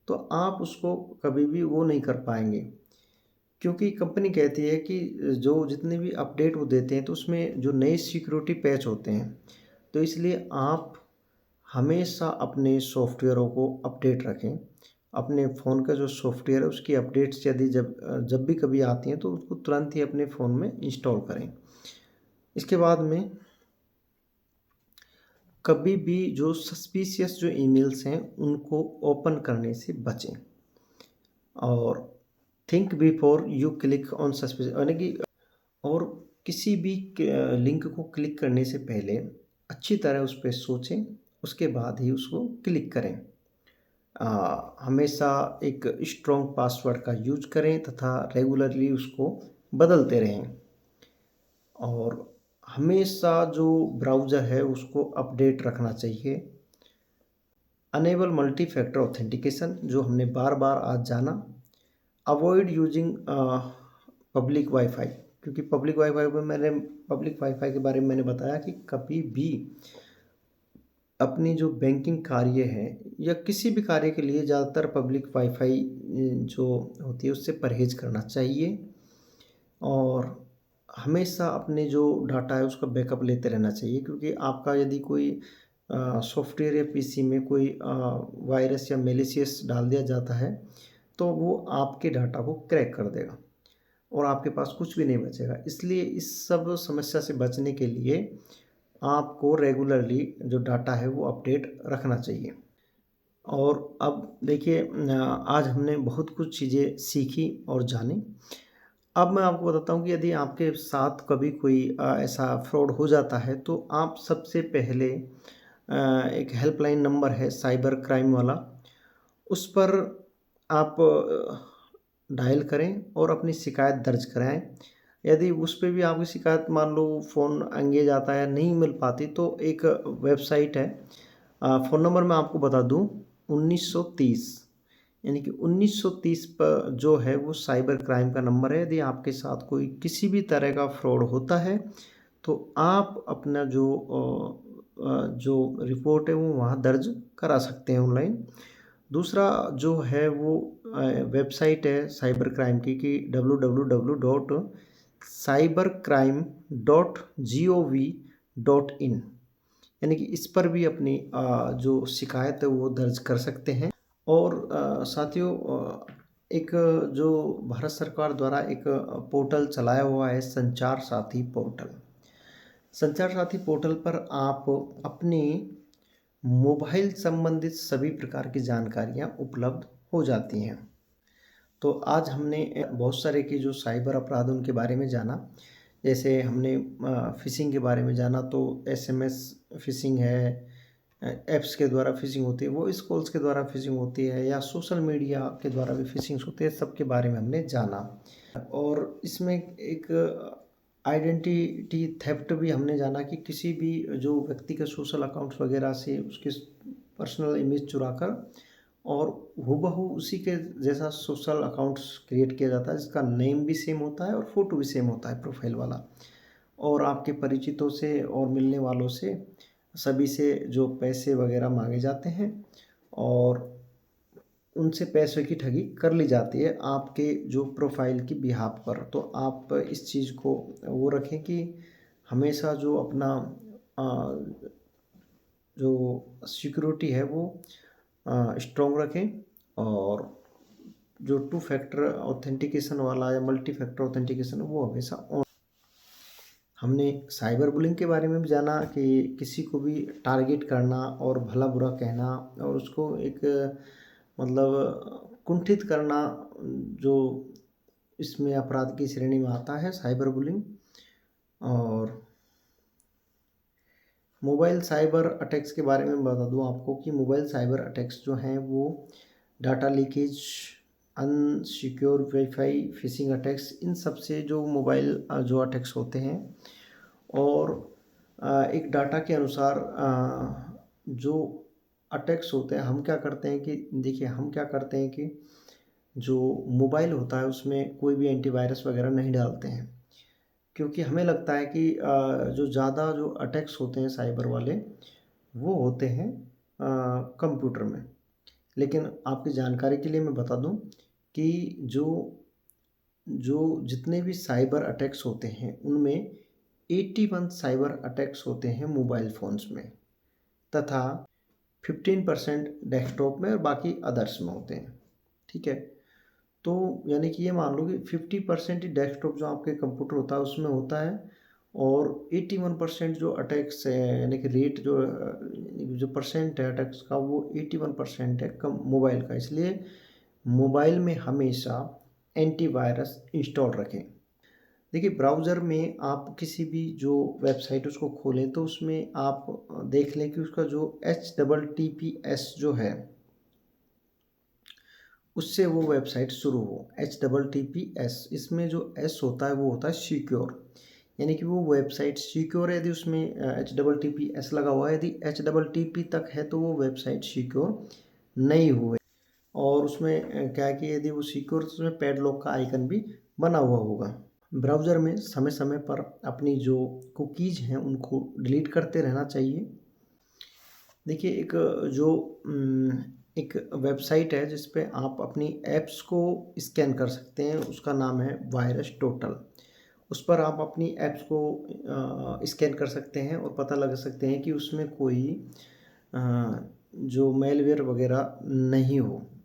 तो आप उसको कभी भी वो नहीं कर पाएंगे। क्योंकि कंपनी कहती है कि जो जितने भी अपडेट वो देते हैं तो उसमें जो नए सिक्योरिटी पैच होते हैं, तो इसलिए आप हमेशा अपने सॉफ्टवेयरों को अपडेट रखें। अपने फ़ोन का जो सॉफ्टवेयर है उसकी अपडेट्स यदि जब भी कभी आती हैं तो उसको तुरंत ही अपने फ़ोन में इंस्टॉल करें। इसके बाद में कभी भी जो सस्पिशियस जो ईमेल्स हैं उनको ओपन करने से बचें। और think before you click on suspicious, यानी कि और किसी भी लिंक को क्लिक करने से पहले अच्छी तरह उस पे सोचें, उसके बाद ही उसको क्लिक करें। हमेशा एक स्ट्रॉन्ग पासवर्ड का यूज करें तथा रेगुलरली उसको बदलते रहें। और हमेशा जो ब्राउज़र है उसको अपडेट रखना चाहिए। अनेबल मल्टी फैक्टर ऑथेंटिकेशन जो हमने बार बार आज जाना। अवॉइड यूजिंग पब्लिक वाईफाई, क्योंकि पब्लिक वाईफाई के बारे में मैंने बताया कि कभी भी अपनी जो बैंकिंग कार्य है या किसी भी कार्य के लिए ज़्यादातर पब्लिक वाईफाई जो होती है उससे परहेज़ करना चाहिए। और हमेशा अपने जो डाटा है उसका बैकअप लेते रहना चाहिए, क्योंकि आपका यदि कोई सॉफ्टवेयर या पीसी में कोई वायरस या मैलिशियस डाल दिया जाता है तो वो आपके डाटा को क्रैक कर देगा और आपके पास कुछ भी नहीं बचेगा। इसलिए इस सब समस्या से बचने के लिए आपको रेगुलरली जो डाटा है वो अपडेट रखना चाहिए। और अब देखिए आज हमने बहुत कुछ चीज़ें सीखी और जानी। अब मैं आपको बताता हूँ कि यदि आपके साथ कभी कोई ऐसा फ्रॉड हो जाता है तो आप सबसे पहले एक हेल्पलाइन नंबर है साइबर क्राइम वाला, उस पर आप डायल करें और अपनी शिकायत दर्ज कराएं। यदि उस पे भी आपकी शिकायत मान लो फ़ोन एंगेज आता है, नहीं मिल पाती, तो एक वेबसाइट है, फ़ोन नंबर मैं आपको बता दूं, 1930, यानी कि 1930 पर जो है वो साइबर क्राइम का नंबर है। यदि आपके साथ कोई किसी भी तरह का फ्रॉड होता है तो आप अपना जो रिपोर्ट है वो वहाँ दर्ज करा सकते हैं ऑनलाइन। दूसरा जो है वो वेबसाइट है साइबर क्राइम की कि www.cybercrime.gov.in, यानी कि इस पर भी अपनी जो शिकायत है वो दर्ज कर सकते हैं। और साथियों एक जो भारत सरकार द्वारा एक पोर्टल चलाया हुआ है संचार साथी पोर्टल, संचार साथी पोर्टल पर आप अपनी मोबाइल संबंधित सभी प्रकार की जानकारियाँ उपलब्ध हो जाती हैं। तो आज हमने बहुत सारे के जो साइबर अपराध उनके बारे में जाना। जैसे हमने फ़िशिंग के बारे में जाना, तो एसएमएस फ़िशिंग है, ऐप्स के द्वारा फ़िशिंग होती है, वॉइस कॉल्स के द्वारा फ़िशिंग होती है, या सोशल मीडिया के द्वारा भी फ़िशिंग्स होती है, सबके बारे में हमने जाना। और इसमें एक आइडेंटिटी थेफ्ट भी हमने जाना कि किसी भी जो व्यक्ति के सोशल अकाउंट्स वगैरह से उसके पर्सनल इमेज चुराकर और हूबहू उसी के जैसा सोशल अकाउंट्स क्रिएट किया जाता है, जिसका नेम भी सेम होता है और फ़ोटो भी सेम होता है प्रोफाइल वाला। और आपके परिचितों से और मिलने वालों से सभी से जो पैसे वगैरह मांगे जाते हैं और उनसे पैसों की ठगी कर ली जाती है आपके जो प्रोफाइल की बिहाफ़ पर। तो आप इस चीज़ को वो रखें कि हमेशा जो अपना अ, जो सिक्योरिटी है वो स्ट्रॉन्ग रखें, और जो टू फैक्टर ऑथेंटिकेशन वाला या मल्टी फैक्टर ऑथेंटिकेशन है वो हमेशा ऑन। हमने साइबर बुलिंग के बारे में भी जाना कि किसी को भी टारगेट करना और भला बुरा कहना और उसको एक मतलब कुंठित करना, जो इसमें अपराध की श्रेणी में आता है साइबर बुलिंग। और मोबाइल साइबर अटैक्स के बारे में बता दूं आपको कि मोबाइल साइबर अटैक्स जो हैं वो data leakage, unsecure WiFi, phishing attacks, इन सब से जो मोबाइल जो अटैक्स होते हैं। और एक डाटा के अनुसार जो अटैक्स होते हैं, हम क्या करते हैं कि देखिए, हम क्या करते हैं कि जो मोबाइल होता है उसमें कोई भी एंटीवायरस वगैरह नहीं डालते हैं, क्योंकि हमें लगता है कि जो ज़्यादा जो अटैक्स होते हैं साइबर वाले वो होते हैं कंप्यूटर में। लेकिन आपकी जानकारी के लिए मैं बता दूं कि जो जो जितने भी साइबर अटैक्स होते हैं उनमें 81 साइबर अटैक्स होते हैं मोबाइल फ़ोन्स में, तथा 15% डेस्कटॉप में और बाकी अदर्स में होते हैं। ठीक है, तो यानी कि ये मान लो कि 50% ही डेस्कटॉप जो आपके कंप्यूटर होता है उसमें होता है, और 81% जो अटैक्स है, यानी कि रेट जो परसेंट है अटैक्स का, वो 81% है कम मोबाइल का। इसलिए मोबाइल में हमेशा एंटीवायरस इंस्टॉल रखें। देखिए, ब्राउज़र में आप किसी भी जो वेबसाइट उसको खोलें तो उसमें आप देख लें कि उसका जो HTTPS जो है उससे वो वेबसाइट शुरू हो। HTTPS, इसमें जो एस होता है वो होता है सिक्योर, यानी कि वो वेबसाइट सिक्योर है। यदि उसमें HTTPS लगा हुआ है, यदि HTTP तक है तो वो वेबसाइट सिक्योर नहीं हुए। और उसमें क्या है कि यदि वो सिक्योर, तो उसमें पैडलॉक का आइकन भी बना हुआ होगा। ब्राउज़र में समय समय पर अपनी जो कुकीज़ हैं उनको डिलीट करते रहना चाहिए। देखिए, एक वेबसाइट है जिस पे आप अपनी ऐप्स को स्कैन कर सकते हैं, उसका नाम है वायरस टोटल। उस पर आप अपनी ऐप्स को स्कैन कर सकते हैं और पता लगा सकते हैं कि उसमें कोई अ, जो मैलवेयर वगैरह नहीं हो।